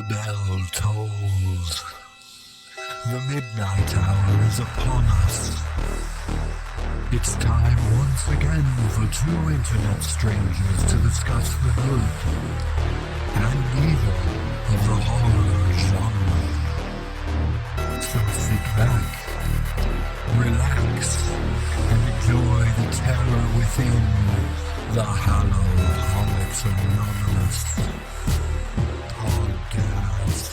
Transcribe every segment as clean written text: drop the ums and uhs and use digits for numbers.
bell tolls. The midnight hour is upon us. It's time once again for two internet strangers to discuss the good and evil of the horror genre. So sit back, relax, and enjoy the terror within the Hallow-Holics Anonymous podcast.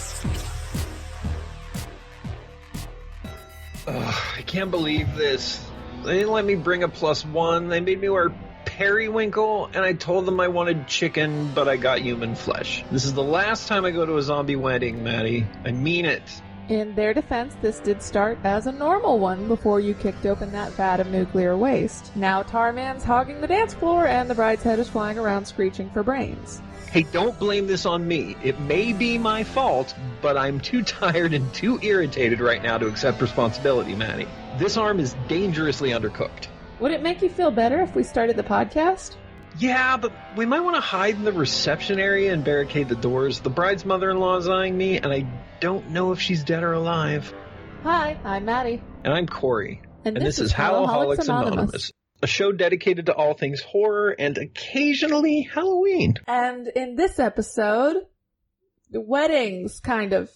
I can't believe this. They didn't let me bring a +1. They made me wear periwinkle, and I told them I wanted chicken, but I got human flesh. This is the last time I go to a zombie wedding, Maddie. I mean it. In their defense, this did start as a normal one before you kicked open that vat of nuclear waste. Now Tarman's hogging the dance floor, and the bride's head is flying around screeching for brains. Hey, don't blame this on me. It may be my fault, but I'm too tired and too irritated right now to accept responsibility, Maddie. This arm is dangerously undercooked. Would it make you feel better if we started the podcast? Yeah, but we might want to hide in the reception area and barricade the doors. The bride's mother-in-law is eyeing me, and I don't know if she's dead or alive. Hi, I'm Maddie. And I'm Corey. And this is Hallow-Holics Anonymous. A show dedicated to all things horror and occasionally Halloween. And in this episode, the weddings, kind of.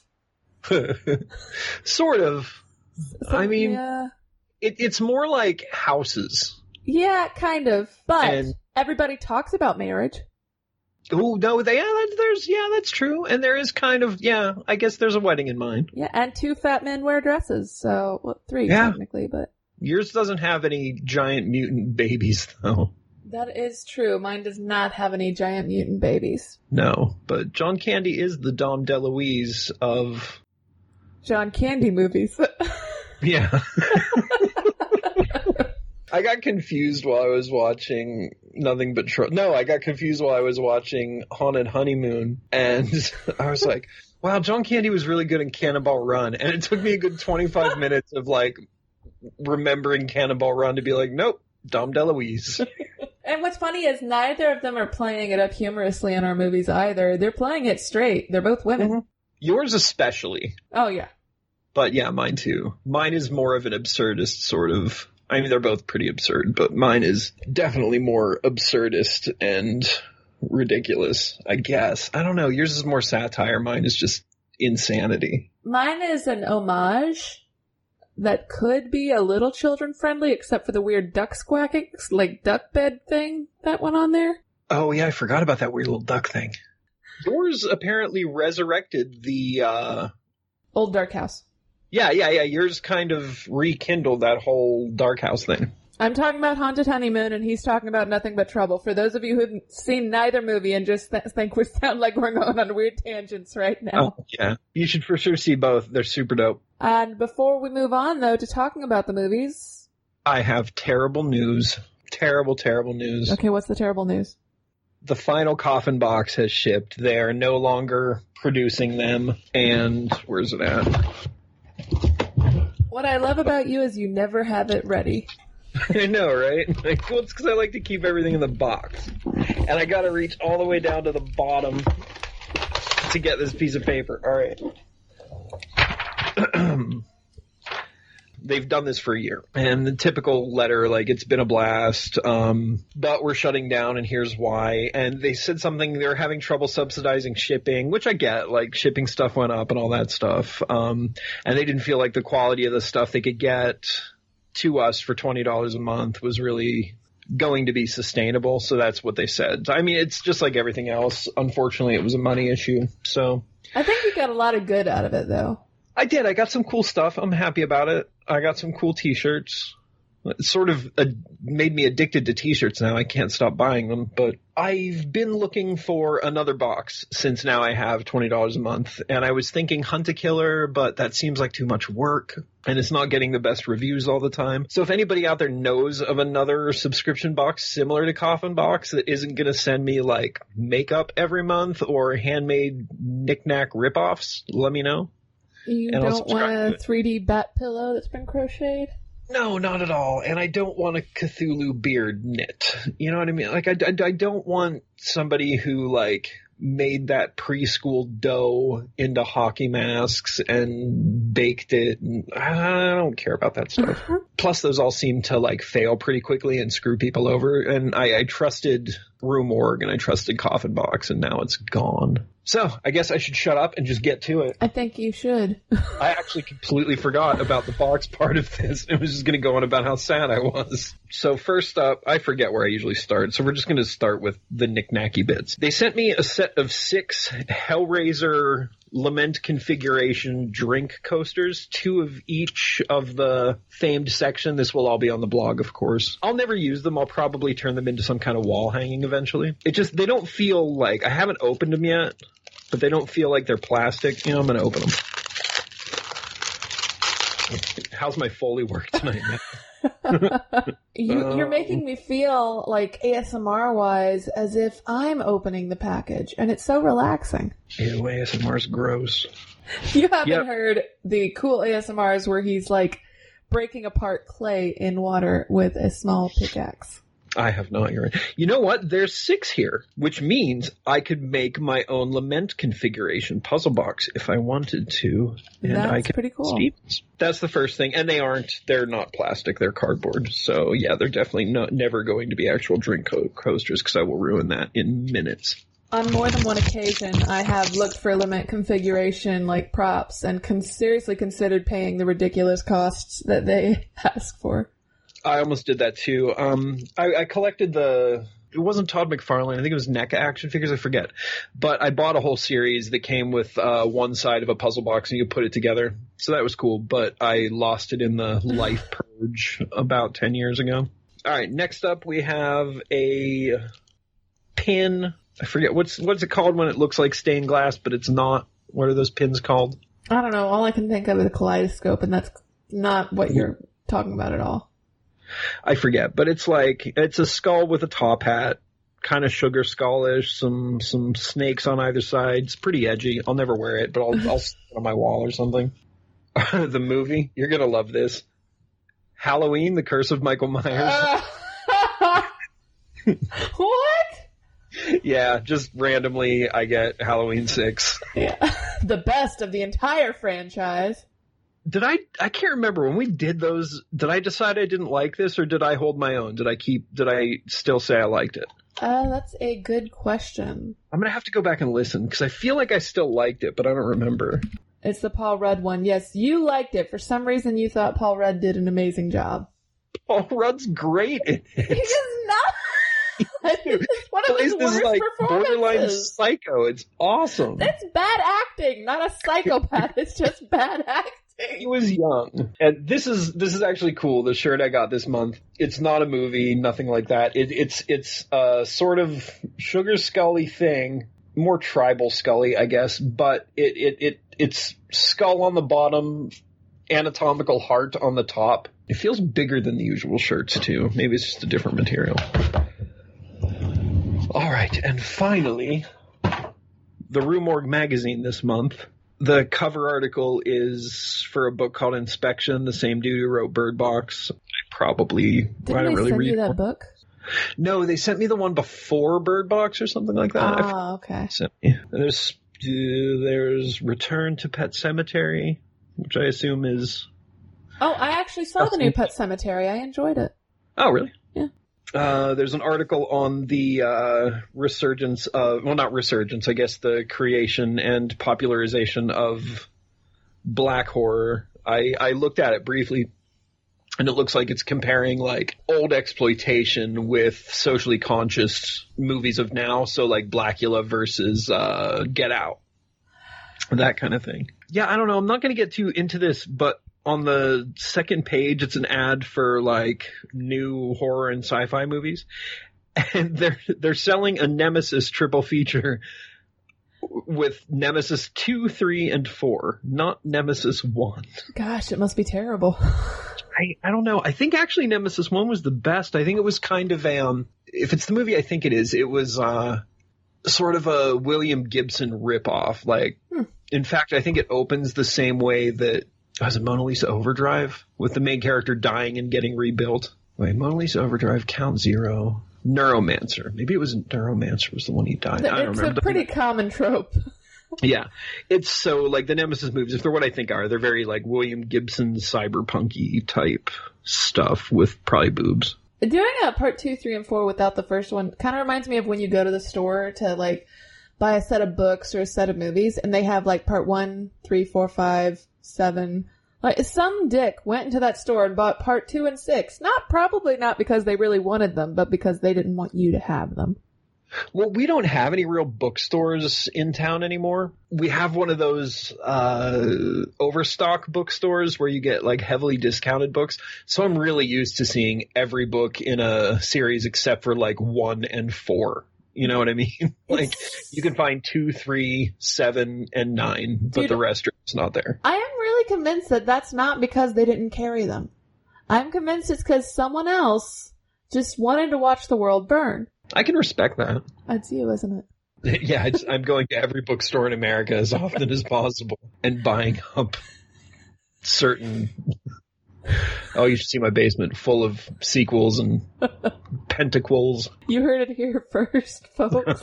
Sort of. I mean, yeah. It's more like houses. Yeah, kind of. But everybody talks about marriage. Oh, no, that's true. And there is kind of, I guess there's a wedding in mine. Yeah, and 2 fat men wear dresses. So, well, 3 technically, but... Yours doesn't have any giant mutant babies, though. That is true. Mine does not have any giant mutant babies. No, but John Candy is the Dom DeLuise of... John Candy movies. Yeah. I got confused while I was watching Nothing But Trouble. No, I got confused while I was watching Haunted Honeymoon, and I was like, wow, John Candy was really good in Cannonball Run, and it took me a good 25 minutes of, like, remembering Cannonball Run to be like, nope, Dom DeLuise. And what's funny is neither of them are playing it up humorously in our movies either. They're playing it straight. They're both women. Mm-hmm. Yours especially. Oh, yeah. But yeah, mine too. Mine is more of an absurdist sort of... I mean, they're both pretty absurd, but mine is definitely more absurdist and ridiculous, I guess. I don't know. Yours is more satire. Mine is just insanity. Mine is an homage that could be a little children-friendly, except for the weird duck squawking, like duck bed thing that went on there. Oh, yeah, I forgot about that weird little duck thing. Yours apparently resurrected the... Old Dark House. Yeah. Yours kind of rekindled that whole Dark House thing. I'm talking about Haunted Honeymoon, and he's talking about Nothing But Trouble. For those of you who've seen neither movie and just think we sound like we're going on weird tangents right now. Oh, yeah. You should for sure see both. They're super dope. And before we move on, though, to talking about the movies... I have terrible news. Terrible, terrible news. Okay, what's the terrible news? The final Coffin Box has shipped. They are no longer producing them. And where's it at? What I love about you is you never have it ready. I know, right? Well, it's because I like to keep everything in the box. And I gotta reach all the way down to the bottom to get this piece of paper. All right. They've done this for a year. And the typical letter, like, it's been a blast, but we're shutting down, and here's why. And they said something, they're having trouble subsidizing shipping, which I get, like, shipping stuff went up and all that stuff. And they didn't feel like the quality of the stuff they could get to us for $20 a month was really going to be sustainable. So that's what they said. I mean, it's just like everything else. Unfortunately, it was a money issue. So I think you got a lot of good out of it, though. I did. I got some cool stuff. I'm happy about it. I got some cool t-shirts. It sort of made me addicted to t-shirts now. I can't stop buying them. But I've been looking for another box since now I have $20 a month. And I was thinking Hunt a Killer, but that seems like too much work. And it's not getting the best reviews all the time. So if anybody out there knows of another subscription box similar to Coffin Box that isn't going to send me like makeup every month or handmade knick-knack ripoffs, let me know. You don't want a 3D bat pillow that's been crocheted? No, not at all. And I don't want a Cthulhu beard knit. You know what I mean? Like, I don't want somebody who, like, made that preschool dough into hockey masks and baked it. And I don't care about that stuff. Plus, those all seem to like fail pretty quickly and screw people over. And I trusted Rue Morgue and I trusted Coffin Box, and now it's gone. So I guess I should shut up and just get to it. I think you should. I actually completely forgot about the box part of this. I was just going to go on about how sad I was. So first up, I forget where I usually start. So we're just going to start with the knick-knacky bits. They sent me a set of 6 Hellraiser Lament configuration drink coasters, 2 of each of the famed section. This will all be on the blog, of course. I'll never use them. I'll probably turn them into some kind of wall hanging eventually. They don't feel like, I haven't opened them yet, but they don't feel like they're plastic. You know, I'm going to open them. How's my Foley work tonight, man? You're making me feel like ASMR-wise as if I'm opening the package, and it's so relaxing. Ew, ASMR's gross. You haven't heard the cool ASMRs where he's like breaking apart clay in water with a small pickaxe. I have not. You're right. You know what? There's 6 here, which means I could make my own Lament configuration puzzle box if I wanted to. And That's pretty cool. That's the first thing. And they're not plastic. They're cardboard. So yeah, they're definitely never going to be actual drink coasters because I will ruin that in minutes. On more than one occasion, I have looked for Lament configuration like props and seriously considered paying the ridiculous costs that they ask for. I almost did that too. I collected it wasn't Todd McFarlane. I think it was NECA action figures. I forget. But I bought a whole series that came with one side of a puzzle box and you put it together. So that was cool. But I lost it in the life purge about 10 years ago. All right. Next up, we have a pin. I forget what's it called when it looks like stained glass, but it's not. What are those pins called? I don't know. All I can think of is a kaleidoscope, and that's not what you're talking about at all. I forget, but it's a skull with a top hat, kind of sugar skull-ish, some snakes on either side. It's pretty edgy. I'll never wear it, but I'll stick it on my wall or something. The movie, you're gonna love this. Halloween, The Curse of Michael Myers. What? Yeah, just randomly I get Halloween 6. Yeah, the best of the entire franchise. I can't remember when we did those. Did I decide I didn't like this or did I hold my own? Did I still say I liked it? That's a good question. I'm going to have to go back and listen because I feel like I still liked it, but I don't remember. It's the Paul Rudd one. Yes, you liked it. For some reason, you thought Paul Rudd did an amazing job. Paul Rudd's great in it. He is not. It's one of his worst performances. Borderline psycho. It's awesome. That's bad acting, not a psychopath. It's just bad acting. He was young. And this is actually cool. The shirt I got this month. It's not a movie, nothing like that. It's a sort of Sugar Scully thing, more tribal Scully, I guess, but it's skull on the bottom, anatomical heart on the top. It feels bigger than the usual shirts too. Maybe it's just a different material. All right, and finally, the Rue Morgue magazine this month. The cover article is for a book called Inspection, the same dude who wrote Bird Box. I probably Didn't they send you that book? No, they sent me the one before Bird Box or something like that. Oh, okay. There's Return to Pet Cemetery, which I assume is... Oh, I actually saw the new Pet Cemetery. I enjoyed it. Oh, really? Yeah. There's an article on the resurgence of, well, not resurgence, I guess the creation and popularization of black horror. I looked at it briefly, and it looks like it's comparing like old exploitation with socially conscious movies of now. So like Blackula versus Get Out, that kind of thing. Yeah, I don't know. I'm not going to get too into this, but on the second page, it's an ad for like new horror and sci-fi movies, and they're selling a Nemesis triple feature with Nemesis 2, 3, and 4, not Nemesis 1. Gosh, it must be terrible. I don't know. I think actually Nemesis 1 was the best. I think it was kind of if it's the movie I think it is, it was sort of a William Gibson ripoff. Like, in fact, I think it opens the same way that. Was it Mona Lisa Overdrive? With the main character dying and getting rebuilt. Wait, Mona Lisa Overdrive, Count Zero, Neuromancer. Maybe it was Neuromancer was the one he died. I don't It's remember. a pretty common trope. Yeah. It's so, like, the Nemesis movies, if they're what I think are, they're very, like, William Gibson cyberpunky type stuff with probably boobs. Doing a part 2, 3, and 4 without the first one kind of reminds me of when you go to the store to, like, buy a set of books or a set of movies, and they have, like, part 1, 3, 4, 5, 7... Like, some dick went into that store and bought part 2 and 6. Probably not because they really wanted them, but because they didn't want you to have them. Well, we don't have any real bookstores in town anymore. We have one of those overstock bookstores where you get, like, heavily discounted books. So I'm really used to seeing every book in a series except for, like, 1 and 4. You know what I mean? Like, you can find 2, 3, 7, and 9, but Dude, the rest is not there. I am really convinced that that's not because they didn't carry them. I'm convinced it's because someone else just wanted to watch the world burn. I can respect that. That's you, isn't it? Yeah, I'm going to every bookstore in America as often as possible and buying up certain... Oh, you should see my basement full of sequels and pentacles. You heard it here first, folks.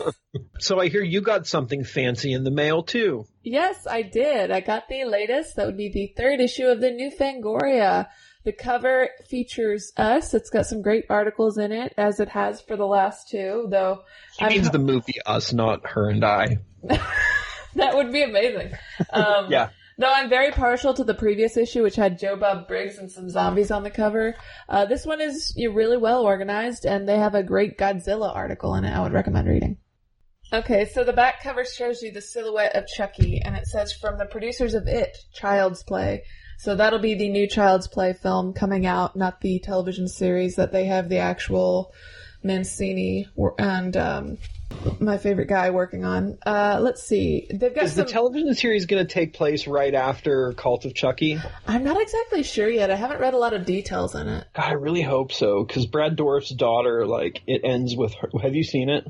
So I hear you got something fancy in the mail, too. Yes, I did. I got the latest. That would be the 3rd issue of the new Fangoria. The cover features us. It's got some great articles in it, as it has for the last 2, though. He means the movie Us, not Her and I. That would be amazing. Yeah. Though I'm very partial to the previous issue, which had Joe Bob Briggs and some zombies on the cover. This one is really well organized, and they have a great Godzilla article in it I would recommend reading. Okay, so the back cover shows you the silhouette of Chucky, and it says, from the producers of It, Child's Play. So that'll be the new Child's Play film coming out, not the television series that they have the actual Mancini and my favorite guy working on. Let's see. They've got the television series going to take place right after Cult of Chucky? I'm not exactly sure yet. I haven't read a lot of details in it. God, I really hope so, because Brad Dourif's daughter, like, it ends with her. Have you seen it?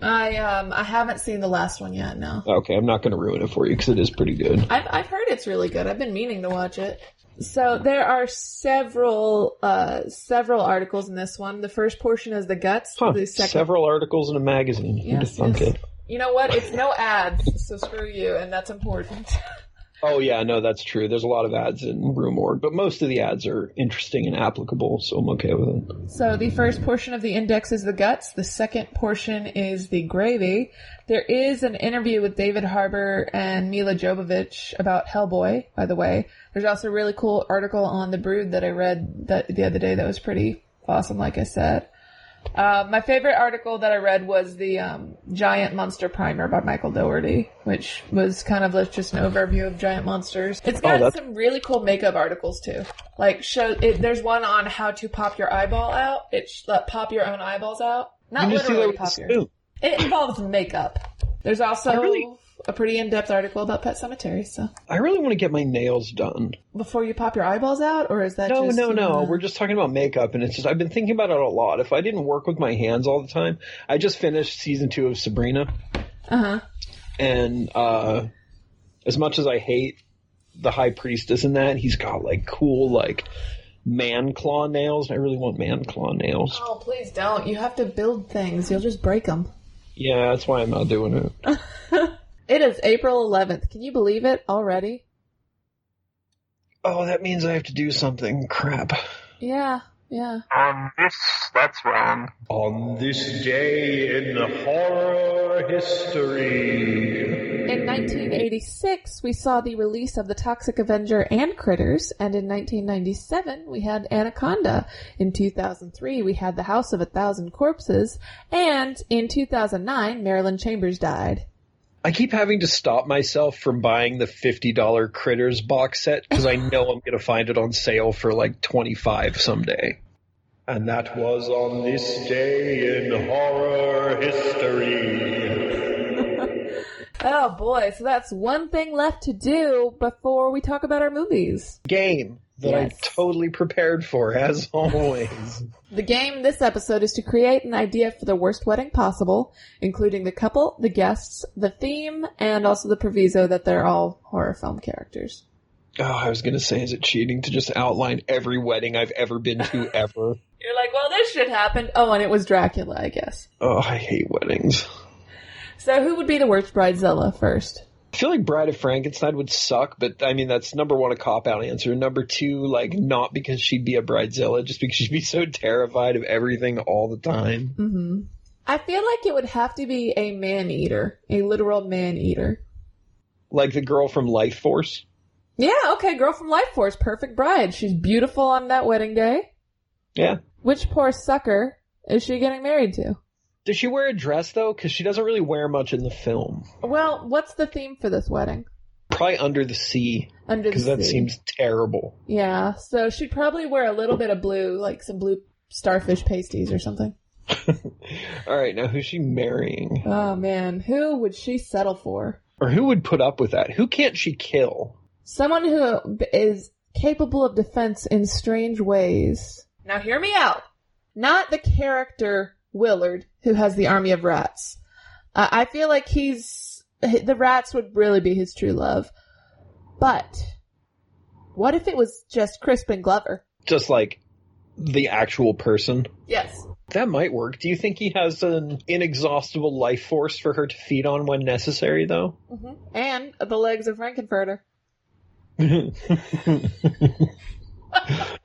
I haven't seen the last one yet, no. Okay, I'm not going to ruin it for you, because it is pretty good. I've heard it's really good. I've been meaning to watch it. So there are several articles in this one. The first portion is the guts. The second... Several articles in a magazine. Yes. You know what? It's no ads, so screw you, and that's important. Oh, yeah, no, that's true. There's a lot of ads in Room Org, but most of the ads are interesting and applicable, so I'm okay with it. So the first portion of the index is the guts. The second portion is the gravy. There is an interview with David Harbour and Mila Jovovich about Hellboy, by the way. There's also a really cool article on The Brood that I read the other day that was pretty awesome, like I said. My favorite article that I read was the Giant Monster Primer by Michael Dougherty, which was kind of just an overview of giant monsters. It's got some really cool makeup articles too. Like there's one on how to pop your eyeball out. Pop your own eyeballs out. Not literally pop your. It involves makeup. There's also a pretty in-depth article about Pet Sematary. So I really want to get my nails done before you pop your eyeballs out, or is that no? We're just talking about makeup, and it's just I've been thinking about it a lot. If I didn't work with my hands all the time, I just finished season 2 of Sabrina. And as much as I hate the High Priestess in that, he's got like cool like man claw nails. I really want man claw nails. Oh, please don't! You have to build things. You'll just break them. Yeah, that's why I'm not doing it. It is April 11th. Can you believe it already? Oh, that means I have to do something. Crap. Yeah. That's wrong. On this day in horror history. In 1986, we saw the release of The Toxic Avenger and Critters, and in 1997, we had Anaconda. In 2003, we had The House of a Thousand Corpses, and in 2009, Marilyn Chambers died. I keep having to stop myself from buying the $50 Critters box set because I know I'm going to find it on sale for like $25 someday. And that was on this day in horror history. Oh boy, so that's one thing left to do before we talk about our movies. Game that I'm totally prepared for, as always. The game this episode is to create an idea for the worst wedding possible, including the couple, the guests, the theme, and also the proviso that they're all horror film characters. Oh, I was going to say, is it cheating to just outline every wedding I've ever been to ever? You're like, well, this shit happened. Oh, and it was Dracula, I guess. Oh, I hate weddings. So who would be the worst bridezilla first? I feel like Bride of Frankenstein would suck, but I mean, that's number one, a cop-out answer. Number two, like, not because she'd be a bridezilla, just because she'd be so terrified of everything all the time. Mm-hmm. I feel like it would have to be a man-eater. A literal man-eater. Like the girl from Life Force? Yeah, okay, girl from Life Force, perfect bride. She's beautiful on that wedding day. Yeah. Which poor sucker is she getting married to? Does she wear a dress, though? Because she doesn't really wear much in the film. Well, what's the theme for this wedding? Probably Under the Sea. Under the Sea. Because that seems terrible. Yeah, so she'd probably wear a little bit of blue, like some blue starfish pasties or something. Alright, now who's she marrying? Oh, man. Who would she settle for? Or who would put up with that? Who can't she kill? Someone who is capable of defense in strange ways. Now hear me out. Not the character Willard, who has the army of rats. I feel like the rats would really be his true love. But what if it was just Crispin Glover? Just like the actual person? Yes. That might work. Do you think he has an inexhaustible life force for her to feed on when necessary, though? Mm-hmm. And the legs of Frankenfurter.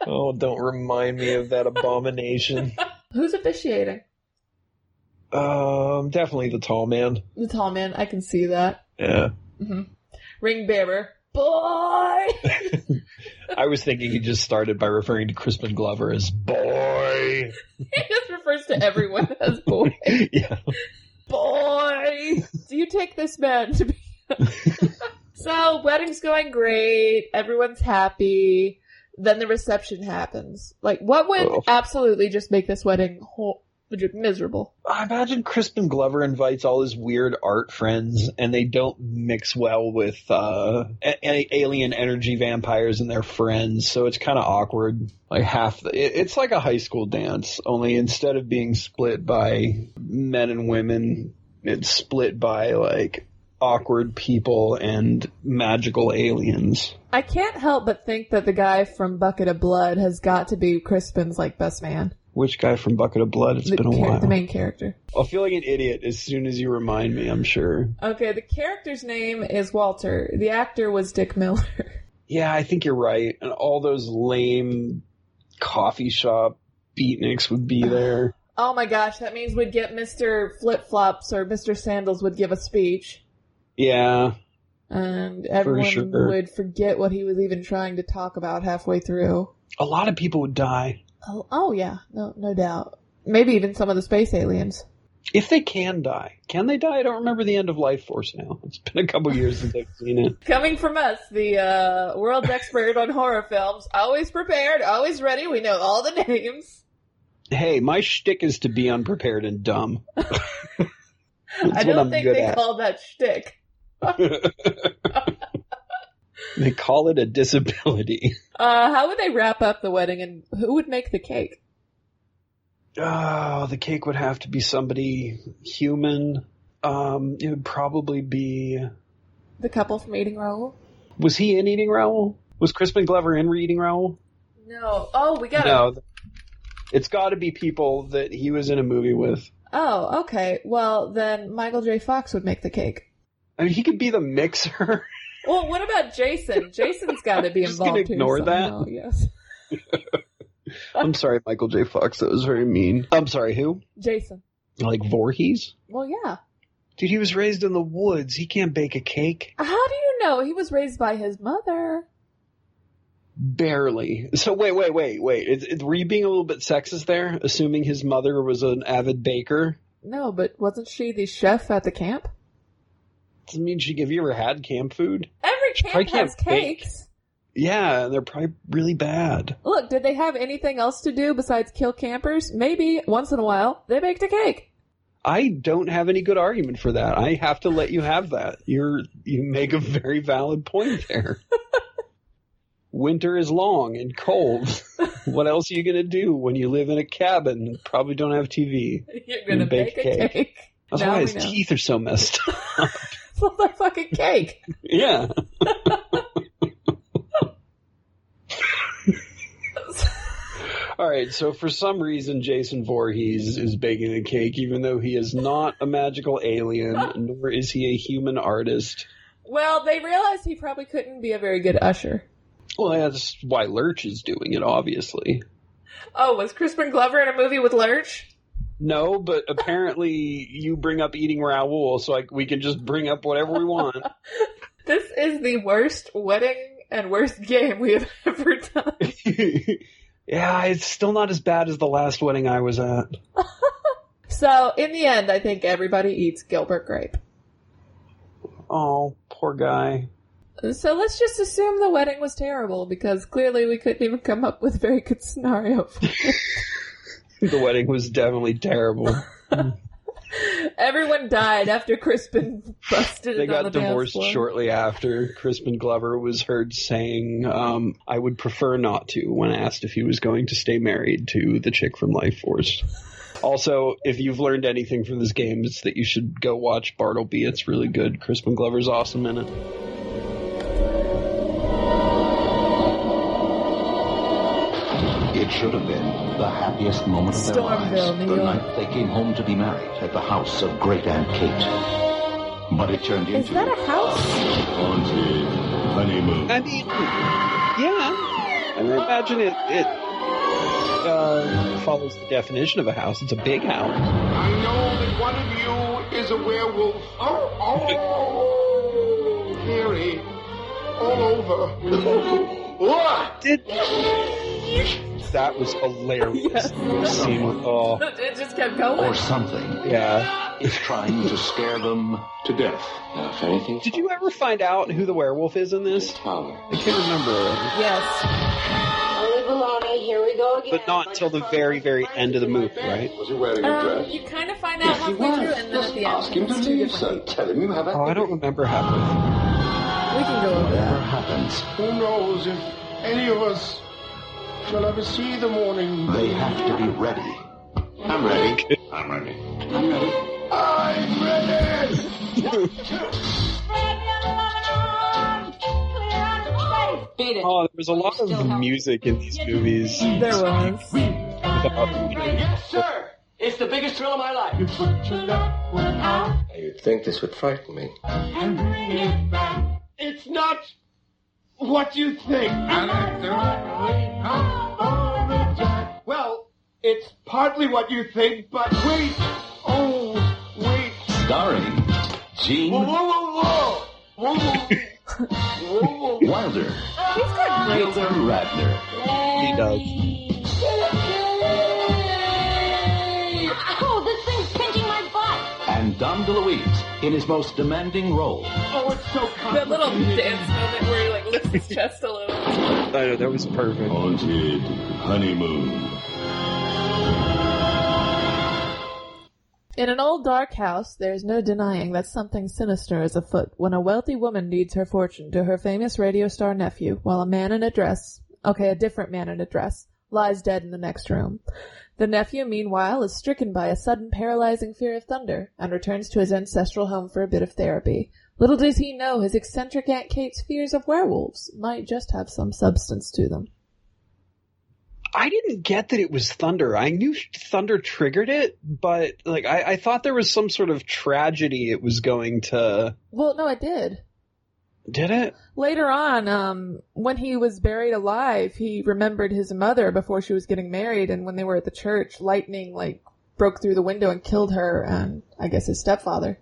Oh, don't remind me of that abomination. Who's officiating? Definitely the tall man. The tall man, I can see that. Yeah. Mm-hmm. Ring bearer. Boy! I was thinking he just started by referring to Crispin Glover as boy. He just refers to everyone as boy. Yeah. Boy! Do you take this man to be... So, wedding's going great. Everyone's happy. Then the reception happens. Like, what would absolutely just make this wedding miserable? I imagine Crispin Glover invites all his weird art friends, and they don't mix well with alien energy vampires and their friends, so it's kind of awkward. Like it's like a high school dance, only instead of being split by men and women, it's split by like awkward people and magical aliens. I can't help but think that the guy from Bucket of Blood has got to be Crispin's like best man. Which guy from Bucket of Blood? It's been a while. The main character. I'll feel like an idiot as soon as you remind me, I'm sure. Okay, the character's name is Walter. The actor was Dick Miller. Yeah, I think you're right. And all those lame coffee shop beatniks would be there. Oh my gosh, that means we'd get Mr. Flip-Flops or Mr. Sandals would give a speech. Yeah. And everyone would forget what he was even trying to talk about halfway through. A lot of people would die. Oh yeah, no doubt. Maybe even some of the space aliens. If they can die. Can they die? I don't remember the end of Life Force now. It's been a couple years since I've seen it. Coming from us, the world's expert on horror films. Always prepared, always ready. We know all the names. Hey, my shtick is to be unprepared and dumb. I don't think they call that shtick. They call it a disability. How would they wrap up the wedding, and who would make the cake? Oh, the cake would have to be somebody human. It would probably be... The couple from Eating Raoul? Was he in Eating Raoul? Was Crispin Glover in Eating Raoul? No. Oh, we got it. No. It's got to be people that he was in a movie with. Oh, okay. Well, then Michael J. Fox would make the cake. I mean, he could be the mixer. Well, what about Jason? Jason's got to be involved too. Just gonna ignore that? Yes. I'm sorry, Michael J. Fox. That was very mean. I'm sorry, who? Jason. Like Voorhees? Well, yeah. Dude, he was raised in the woods. He can't bake a cake. How do you know? He was raised by his mother. Barely. So wait. Were you being a little bit sexist there? Assuming his mother was an avid baker? No, but wasn't she the chef at the camp? Doesn't mean have you ever had camp food? Every camp has cakes. Bake. Yeah, they're probably really bad. Look, did they have anything else to do besides kill campers? Maybe, once in a while, they baked a cake. I don't have any good argument for that. I have to let you have that. You make a very valid point there. Winter is long and cold. What else are you going to do when you live in a cabin and probably don't have TV? You're going to bake a cake. That's why his teeth are so messed up. It's not that fucking cake. Yeah. All right, so for some reason, Jason Voorhees is baking a cake, even though he is not a magical alien, nor is he a human artist. Well, they realized he probably couldn't be a very good usher. Well, that's why Lurch is doing it, obviously. Oh, was Crispin Glover in a movie with Lurch? No, but apparently you bring up eating Raoul, so we can just bring up whatever we want. This is the worst wedding and worst game we have ever done. Yeah, it's still not as bad as the last wedding I was at. So, in the end, I think everybody eats Gilbert Grape. Oh, poor guy. So let's just assume the wedding was terrible, because clearly we couldn't even come up with a very good scenario for it. The wedding was definitely terrible. Everyone died after Crispin busted They it on the got divorced dance floor. shortly after. Crispin Glover was heard saying, I would prefer not to, when asked if he was going to stay married to the chick from Life Force. Also, if you've learned anything from this game, it's that you should go watch Bartleby. It's really good. Crispin Glover's awesome in it. It should have been the happiest moment of their Stormville, lives, New the York. night they came home to be married at the house of Great Aunt Kate. But it turned Is into that a house? Haunted Honeymoon. I mean, yeah. I imagine it follows the definition of a house. It's a big house. I know that one of you is a werewolf. Oh, Harry, all over. What? That was hilarious. The scene with, It just kept going. Or something yeah. is trying to scare them to death. If anything, Did you ever find out who the werewolf is in this? Tower. I can't remember. Yes. Holy baloney, here we go again. But not until the very, very end of the movie, right? Was he wearing a dress? You kind of find out Yes, he halfway was. through, and then at Just the end, ask him to it's two leave, different sir. people. Tell him you have Oh, I don't remember halfway. We can go over Whatever that. happens, Who knows if any of us shall ever see the morning? they have to be ready. I'm ready. I'm ready. I'm ready. I'm ready! Beat it. Oh, there was a lot of music in these movies. There was. Yes, sir! It's the biggest thrill of my life. You'd think this would frighten me. It's not what you think. Well, it's partly what you think, but wait. Oh, wait. Starring Gene Whoa, whoa, whoa, whoa. Whoa, whoa. Whoa, whoa. Wilder, He's got great. Gilda Radner, He does. Oh, this thing's pinching my butt. and Dom DeLuise in his most demanding role. Oh, it's so That little complicated. dance moment where he like lifts his chest a little. I know, that was perfect. Haunted Honeymoon. In an old dark house, there's no denying that something sinister is afoot when a wealthy woman deeds her fortune to her famous radio star nephew, while a man in a dress, a different man in a dress, lies dead in the next room. The nephew, meanwhile, is stricken by a sudden paralyzing fear of thunder, and returns to his ancestral home for a bit of therapy. Little does he know his eccentric Aunt Kate's fears of werewolves might just have some substance to them. I didn't get that it was thunder. I knew thunder triggered it, but I thought there was some sort of tragedy it was going to... Well, no, it did. Did it? Later on, when he was buried alive, he remembered his mother before she was getting married, and when they were at the church, lightning, broke through the window and killed her and, I guess, his stepfather.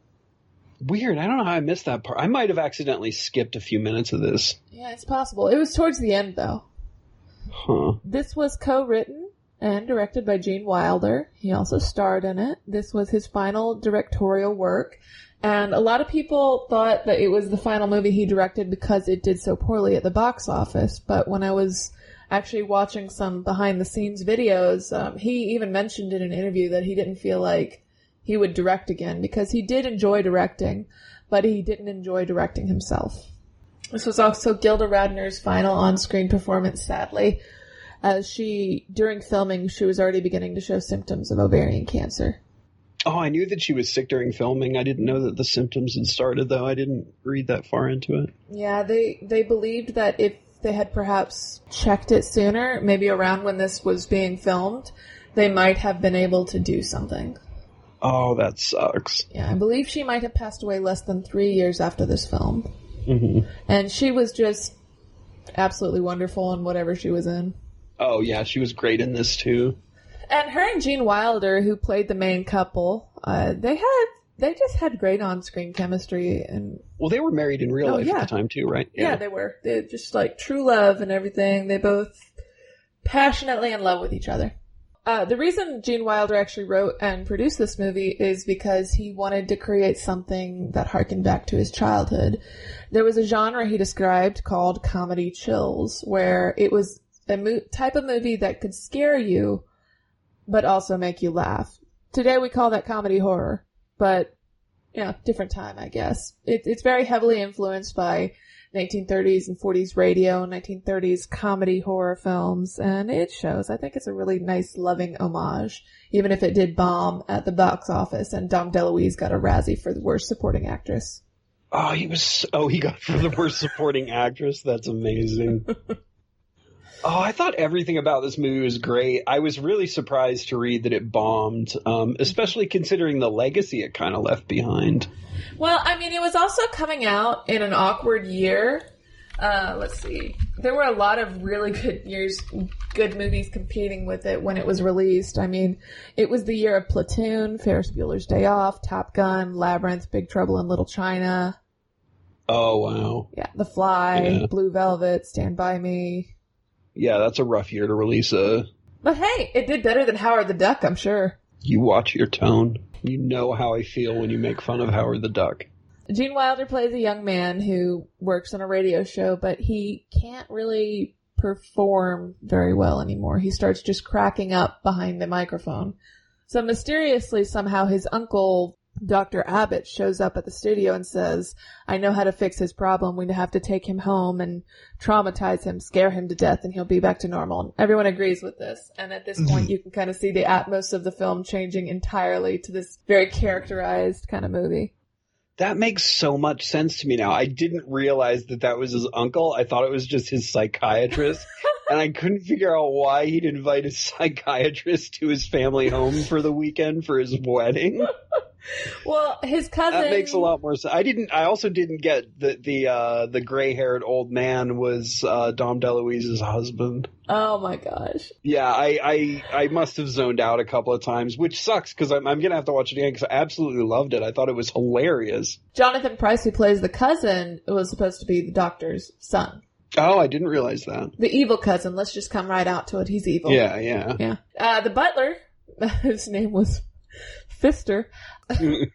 Weird. I don't know how I missed that part. I might have accidentally skipped a few minutes of this. Yeah, it's possible. It was towards the end, though. Huh. This was co-written and directed by Gene Wilder. He also starred in it. This was his final directorial work. And a lot of people thought that it was the final movie he directed because it did so poorly at the box office. But when I was actually watching some behind-the-scenes videos, he even mentioned in an interview that he didn't feel like he would direct again because he did enjoy directing, but he didn't enjoy directing himself. This was also Gilda Radner's final on-screen performance, sadly, as during filming, she was already beginning to show symptoms of ovarian cancer. Oh, I knew that she was sick during filming. I didn't know that the symptoms had started, though. I didn't read that far into it. Yeah, they believed that if they had perhaps checked it sooner, maybe around when this was being filmed, they might have been able to do something. Oh, that sucks. Yeah, I believe she might have passed away less than 3 years after this film. Mm-hmm. And she was just absolutely wonderful in whatever she was in. Oh, yeah, she was great in this, too. And her and Gene Wilder, who played the main couple, they just had great on-screen chemistry. And well, they were married in real life at the time, too, right? Yeah, they were. They just like true love and everything. They both passionately in love with each other. The reason Gene Wilder actually wrote and produced this movie is because he wanted to create something that harkened back to his childhood. There was a genre he described called comedy chills, where it was a type of movie that could scare you, but also make you laugh. Today we call that comedy horror, but, different time, I guess. It's very heavily influenced by 1930s and 40s radio, 1930s comedy horror films, and it shows. I think it's a really nice, loving homage, even if it did bomb at the box office, and Dom DeLuise got a Razzie for the worst supporting actress. Oh, he got for the worst supporting actress? That's amazing. Oh, I thought everything about this movie was great. I was really surprised to read that it bombed, especially considering the legacy it kind of left behind. Well, I mean, it was also coming out in an awkward year. Let's see. There were a lot of really good movies competing with it when it was released. I mean, it was the year of Platoon, Ferris Bueller's Day Off, Top Gun, Labyrinth, Big Trouble in Little China. Oh, wow. Yeah, The Fly, Blue Velvet, Stand By Me. Yeah, that's a rough year to release a... But hey, it did better than Howard the Duck, I'm sure. You watch your tone. You know how I feel when you make fun of Howard the Duck. Gene Wilder plays a young man who works on a radio show, but he can't really perform very well anymore. He starts just cracking up behind the microphone. So mysteriously, somehow, his uncle, Dr. Abbott, shows up at the studio and says, I know how to fix his problem. We have to take him home and traumatize him, scare him to death, and he'll be back to normal. And everyone agrees with this. And at this point, you can kind of see the atmos of the film changing entirely to this very characterized kind of movie. That makes so much sense to me now. I didn't realize that was his uncle. I thought it was just his psychiatrist. And I couldn't figure out why he'd invite his psychiatrist to his family home for the weekend for his wedding. Well, his cousin... That makes a lot more sense. I also didn't get that the gray-haired old man was Dom DeLuise's husband. Oh my gosh. Yeah, I must have zoned out a couple of times, which sucks because I'm going to have to watch it again because I absolutely loved it. I thought it was hilarious. Jonathan Pryce, who plays the cousin, was supposed to be the doctor's son. Oh, I didn't realize that. The evil cousin. Let's just come right out to it. He's evil. Yeah. The butler, his name was Pfister,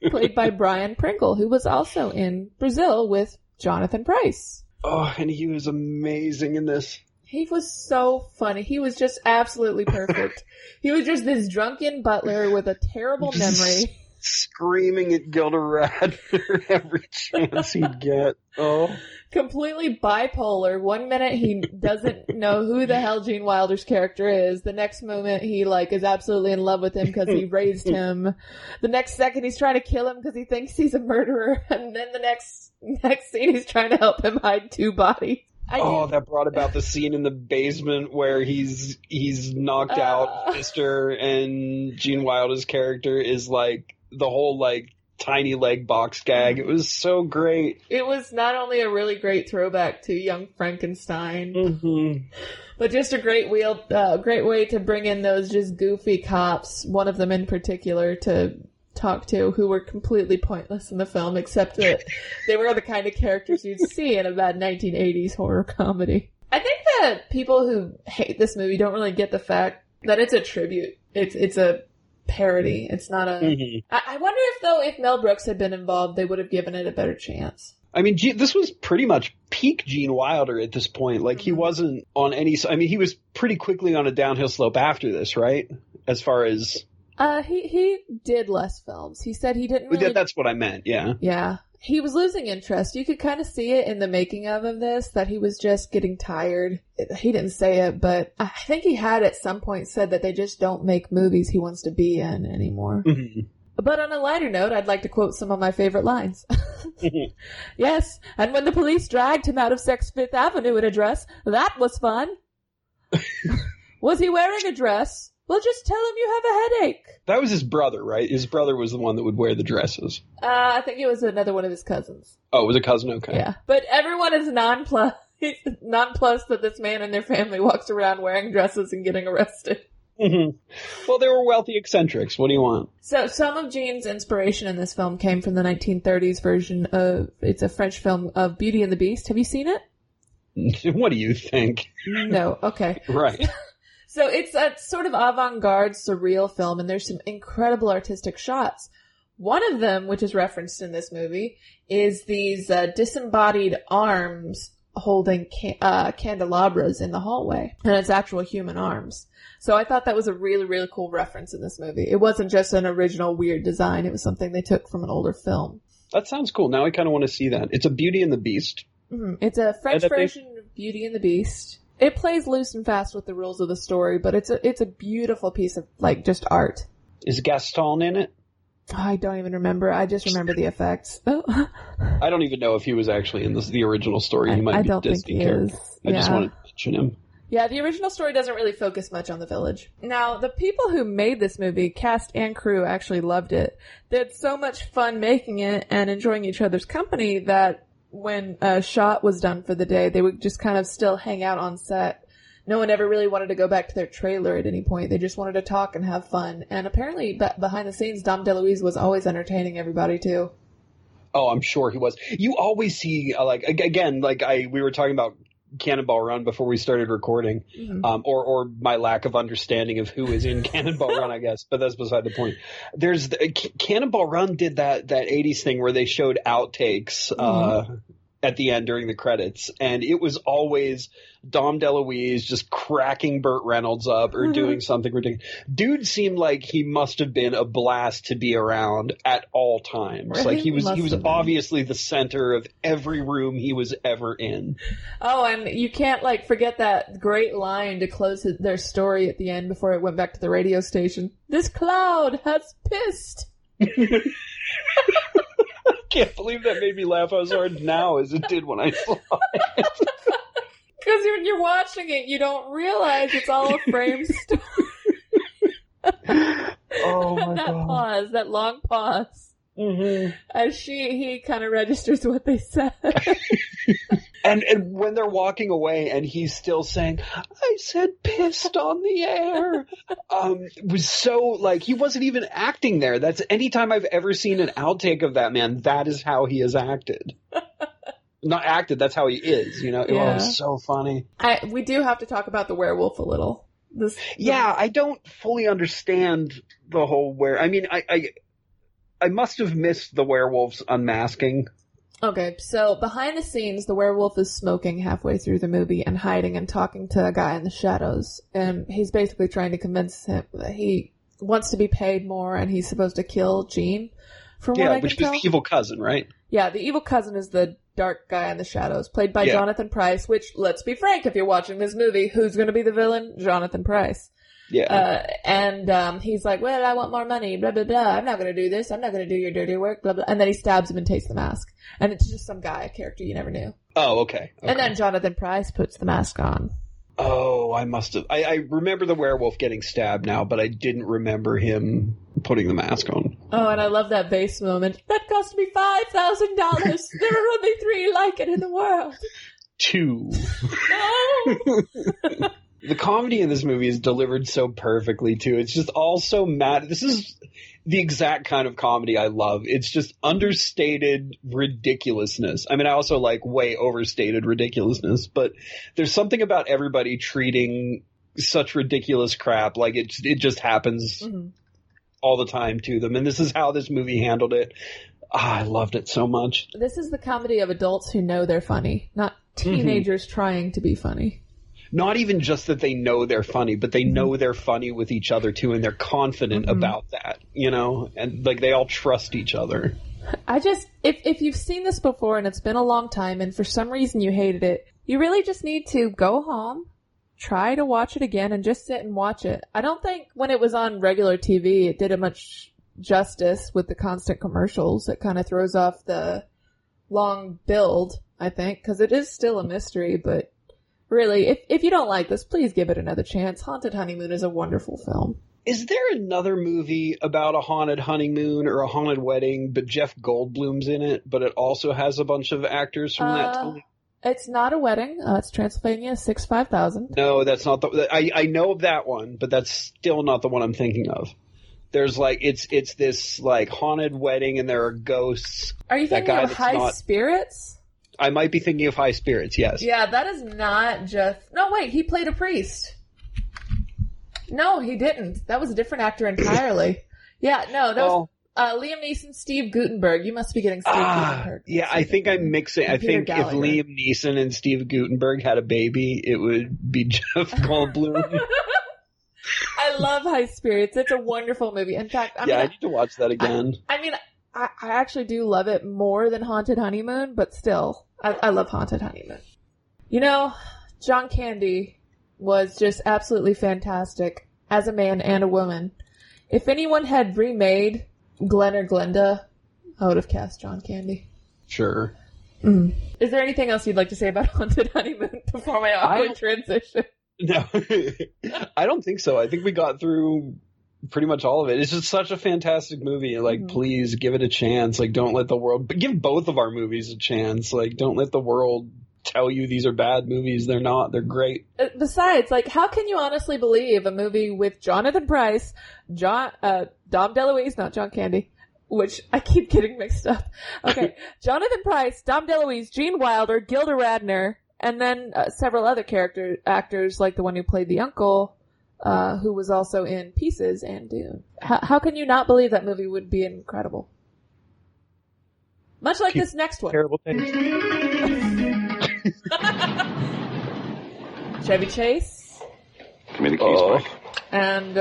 played by Brian Pringle, who was also in Brazil with Jonathan Pryce. Oh, and he was amazing in this. He was so funny. He was just absolutely perfect. He was just this drunken butler with a terrible memory. Screaming at Gilda Radner every chance he'd get. Oh. Completely bipolar. One minute he doesn't know who the hell Gene Wilder's character is. The next moment he is absolutely in love with him because he raised him. The next second he's trying to kill him because he thinks he's a murderer. And then the next scene he's trying to help him hide two bodies. That brought about the scene in the basement where he's knocked out Pfister and Gene Wilder's character is the whole tiny leg box gag. It was so great. It was not only a really great throwback to Young Frankenstein, but just a great way to bring in those just goofy cops, one of them in particular, to talk to, who were completely pointless in the film, except that they were the kind of characters you'd see in a bad 1980s horror comedy. I think that people who hate this movie don't really get the fact that it's a tribute. It's a parody. It's not a... I wonder if Mel Brooks had been involved, they would have given it a better chance. I mean, this was pretty much peak Gene Wilder at this point. He wasn't on any... I mean, he was pretty quickly on a downhill slope after this, right? As far as... He did less films. He said he didn't really... That's what I meant, yeah. Yeah. He was losing interest. You could kind of see it in the making of this, that he was just getting tired. He didn't say it, but I think he had at some point said that they just don't make movies he wants to be in anymore. But on a lighter note, I'd like to quote some of my favorite lines. Yes, and when the police dragged him out of 5th Avenue in a dress, that was fun. Was he wearing a dress? Well, just tell him you have a headache. That was his brother, right? His brother was the one that would wear the dresses. I think it was another one of his cousins. Oh, it was a cousin? Okay. Yeah. But everyone is nonplussed that this man and their family walks around wearing dresses and getting arrested. Mm-hmm. Well, they were wealthy eccentrics. What do you want? So some of Jean's inspiration in this film came from the 1930s version of, it's a French film of Beauty and the Beast. Have you seen it? What do you think? No. Okay. Right. So it's a sort of avant-garde, surreal film, and there's some incredible artistic shots. One of them, which is referenced in this movie, is these disembodied arms holding candelabras in the hallway. And it's actual human arms. So I thought that was a really, really cool reference in this movie. It wasn't just an original weird design. It was something they took from an older film. That sounds cool. Now I kind of want to see that. It's a Beauty and the Beast. Mm-hmm. It's a French version of Beauty and the Beast. It plays loose and fast with the rules of the story, but it's a beautiful piece of, like, just art. Is Gaston in it? I don't even remember. I just remember the effects. Oh. I don't even know if he was actually in the original story. He might be a Disney character. I just wanted to mention him. Yeah, the original story doesn't really focus much on the village. Now, the people who made this movie, cast and crew, actually loved it. They had so much fun making it and enjoying each other's company that when a shot was done for the day, they would just kind of still hang out on set. No one ever really wanted to go back to their trailer at any point. They just wanted to talk and have fun. And apparently, behind the scenes, Dom DeLuise was always entertaining everybody, too. Oh, I'm sure he was. You always see, we were talking about Cannonball Run before we started recording, mm-hmm. or my lack of understanding of who is in Cannonball Run, I guess, but that's beside the point. Cannonball Run did that 80s thing where they showed outtakes, mm-hmm. At the end during the credits, and it was always Dom DeLuise just cracking Burt Reynolds up or doing something ridiculous. Dude seemed like he must have been a blast to be around at all times. Really? Like he was obviously the center of every room he was ever in. Oh, and you can't forget that great line to close their story at the end before it went back to the radio station. This cloud has pissed. I can't believe that made me laugh as hard now as it did when I saw it. Because when you're watching it, you don't realize it's all a frame story. Oh my God. That long pause. Mm-hmm. As he kind of registers what they said. And when they're walking away and he's still saying, I said pissed on the air. It was so, he wasn't even acting there. That's anytime I've ever seen an outtake of that man, that is how he has acted. Not acted, that's how he is, It was so funny. We do have to talk about the werewolf a little. I don't fully understand the whole I must have missed the werewolf's unmasking. Okay, so behind the scenes, the werewolf is smoking halfway through the movie and hiding and talking to a guy in the shadows. And he's basically trying to convince him that he wants to be paid more and he's supposed to kill Jean. From what I can which tell. Was the evil cousin, right? Yeah, the evil cousin is the dark guy in the shadows, played by Jonathan Pryce, which, let's be frank, if you're watching this movie, who's going to be the villain? Jonathan Pryce. Yeah. And he's like, well, I want more money, blah, blah, blah. I'm not going to do this. I'm not going to do your dirty work, blah, blah. And then he stabs him and takes the mask. And it's just some guy, a character you never knew. Oh, okay. And then Jonathan Pryce puts the mask on. Oh, I must have. I remember the werewolf getting stabbed now, but I didn't remember him putting the mask on. Oh, and I love that bass moment. That cost me $5,000. There are only 3 like it in the world. 2. No! The comedy in this movie is delivered so perfectly, too. It's just all so mad. This is the exact kind of comedy I love. It's just understated ridiculousness. I mean, I also like way overstated ridiculousness, but there's something about everybody treating such ridiculous crap like it just happens all the time to them. And this is how this movie handled it. I loved it so much. This is the comedy of adults who know they're funny, not teenagers trying to be funny. Not even just that they know they're funny, but they know they're funny with each other too, and they're confident about that, and they all trust each other. If you've seen this before and it's been a long time and for some reason you hated it, you really just need to go home, try to watch it again and just sit and watch it. I don't think when it was on regular TV it did a much justice with the constant commercials. It kind of throws off the long build, I think, because it is still a mystery, but really, if you don't like this, please give it another chance. Haunted Honeymoon is a wonderful film. Is there another movie about a haunted honeymoon or a haunted wedding, but Jeff Goldblum's in it, but it also has a bunch of actors from that time? It's not a wedding. It's Transylvania 65000. No, that's not the... I know of that one, but that's still not the one I'm thinking of. There's like, it's this like haunted wedding and there are ghosts. Are you thinking of High Spirits? I might be thinking of High Spirits, yes. Yeah, that is not Jeff... No, wait, he played a priest. No, he didn't. That was a different actor entirely. Yeah, no, that was Liam Neeson, Steve Guttenberg. You must be getting Steve Guttenberg. Yeah, I think I'm mixing. I think if Liam Neeson and Steve Guttenberg had a baby, it would be Jeff Goldblum. I love High Spirits. It's a wonderful movie. In fact, I need to watch that again. I actually do love it more than Haunted Honeymoon, but still, I love Haunted Honeymoon. You know, John Candy was just absolutely fantastic as a man and a woman. If anyone had remade Glenn or Glenda, I would have cast John Candy. Sure. Mm. Is there anything else you'd like to say about Haunted Honeymoon before my awkward transition? No, I don't think so. I think we got through pretty much all of it. It's just such a fantastic movie. Like, please give it a chance. Like, don't let the world... But give both of our movies a chance. Like, don't let the world tell you these are bad movies. They're not. They're great. Besides, like, how can you honestly believe a movie with Jonathan Pryce, Dom DeLuise, not John Candy, which I keep getting mixed up. Okay, Jonathan Pryce, Dom DeLuise, Gene Wilder, Gilda Radner, and then several other actors like the one who played the uncle, who was also in Pieces and Dune. How can you not believe that movie would be incredible? Much like this next one. Terrible things. Chevy Chase. Give me the keys, Mike. And,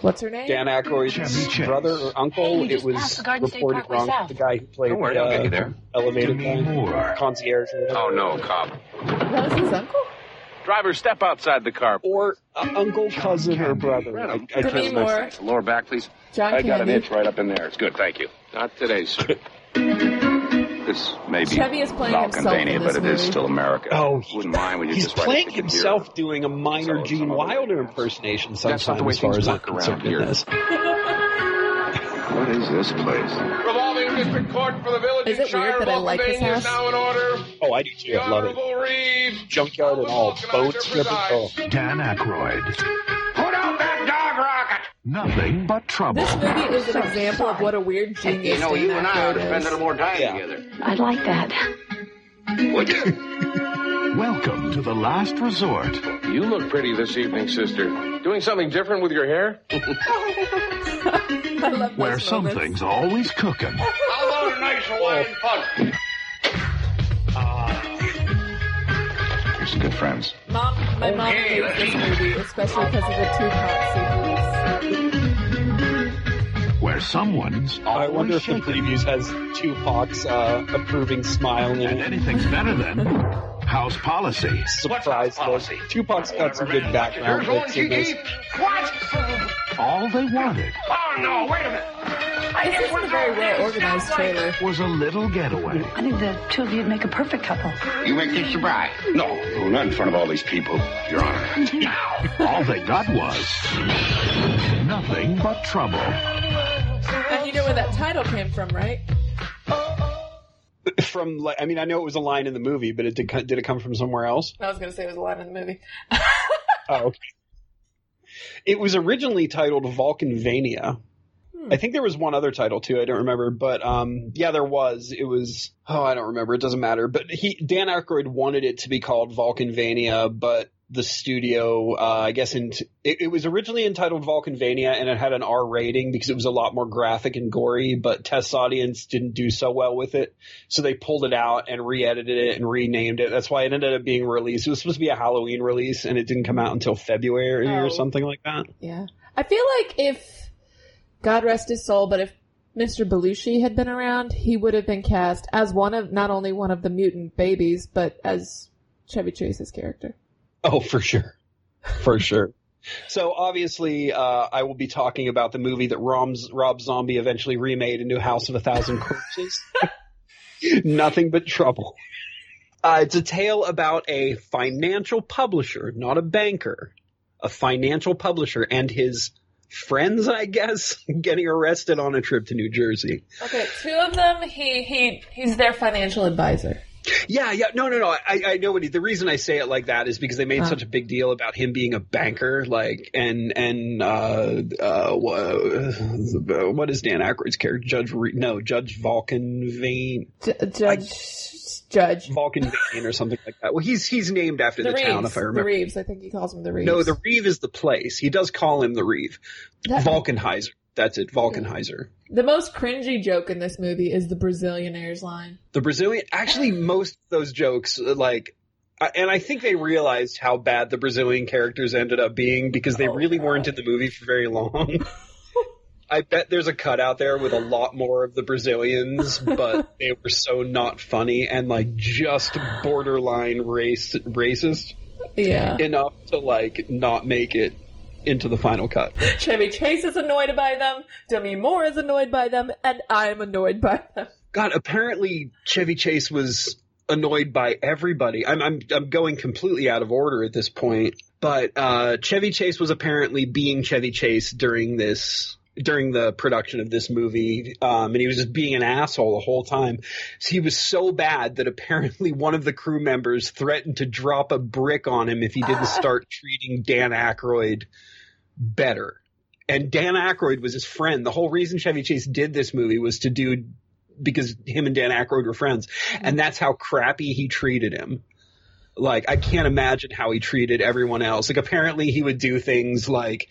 what's her name? Dan Aykroyd's brother or uncle. It was reported wrong. The guy who played the elevator guy. Concierge. Oh, no, cop. That was his uncle? Driver, step outside the car. Or uncle, cousin, or brother. I Demi Moore. Lower back, please. John I got an Candy. itch right up in there. It's good, thank you. Not today, sir. This may be Chevy is playing himself Valkenvania, in this but it is movie. still America. Oh, wouldn't mind when you he's just write playing it to himself computer. doing a minor Gene Wilder impersonation sometimes, not the way as far things as I'm work around concerned in here. this. What is this place? Revolving District Court for the Village Is of it weird that I like his Valkenvania house? is now in order. Oh, I do too. I love it. Honorable Reed. Junkyard and all. Bone strip and all. Dan Aykroyd. Put out that dog rocket. Nothing but trouble. This movie is an example of what a weird genius Dan you and I ought to Aykroyd spend a little is. more time Yeah. together. I'd like that. Would you? Welcome to the last resort. You look pretty this evening, sister. Doing something different with your hair? I love Where those something's moments. always cooking. How about a nice Hawaiian punch? You're some good friends. My mom hates this movie, especially because of the Tupac sequence. Where someone's I always wonder if the shaking. previews has Tupac's approving smile in And it. anything's better than house policy. Surprise look. Tupac's got some good background You're going, bits in this. Kiki? What? All they wanted Oh, no, wait a minute. This isn't a very well organized trailer. was a little getaway. I think the two of you'd make a perfect couple. You make this your bride? No, not in front of all these people, Your Honor. All they got was nothing but trouble. And you know where that title came from, right? From, like, I mean, I know it was a line in the movie, but did it come from somewhere else? I was going to say it was a line in the movie. Oh, okay. It was originally titled Valkenvania. I think there was one other title too. I don't remember, but yeah, there was. It was. Oh, I don't remember. It doesn't matter. But Dan Aykroyd wanted it to be called Valkenvania, but the studio, I guess, it was originally entitled Valkenvania, and it had an R rating because it was a lot more graphic and gory. But test audience didn't do so well with it, so they pulled it out and re-edited it and renamed it. That's why it ended up being released. It was supposed to be a Halloween release, and it didn't come out until February or something like that. Yeah. I feel like if, God rest his soul, but if Mr. Belushi had been around, he would have been cast as not only one of the mutant babies, but as Chevy Chase's character. Oh, for sure. For sure. So obviously, I will be talking about the movie that Rob Zombie eventually remade into House of a Thousand Corpses. Nothing But Trouble. It's a tale about a financial publisher, not a banker, a financial publisher and his friends, I guess, getting arrested on a trip to New Jersey. Okay, two of them, he's their financial advisor. Yeah. No. I know the reason I say it like that is because they made such a big deal about him being a banker, like, and what is Dan Aykroyd's character? Judge Vulcan Vane. Judge Vulcan Vane or something like that. Well, he's named after the town, if I remember. The Reeves, I think he calls him the Reeves. No, the Reeve is the place. He does call him the Reeve. Vulcanheiser. That's it, Vulcanheiser. The most cringy joke in this movie is the Brazilianaires line. The Brazilian, actually, most of those jokes, like, and I think they realized how bad the Brazilian characters ended up being because they really weren't in the movie for very long. I bet there's a cut out there with a lot more of the Brazilians, but they were so not funny and, like, just borderline racist. Yeah. Enough to, like, not make it into the final cut. Chevy Chase is annoyed by them, Demi Moore is annoyed by them, and I'm annoyed by them. God, apparently Chevy Chase was annoyed by everybody. I'm going completely out of order at this point, but Chevy Chase was apparently being Chevy Chase during the production of this movie, and he was just being an asshole the whole time. So he was so bad that apparently one of the crew members threatened to drop a brick on him if he didn't start treating Dan Aykroyd better. And Dan Aykroyd was his friend. The whole reason Chevy Chase did this movie was because him and Dan Aykroyd were friends. And that's how crappy he treated him. Like, I can't imagine how he treated everyone else. Like, apparently he would do things like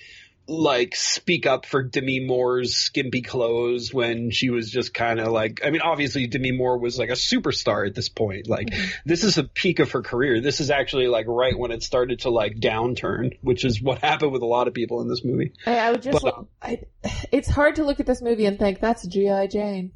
speak up for Demi Moore's skimpy clothes when she was just kind of like, I mean, obviously Demi Moore was like a superstar at this point. Like, this is a peak of her career. This is actually like right when it started to like downturn, which is what happened with a lot of people in this movie. I would just, it's hard to look at this movie and think that's G.I. Jane.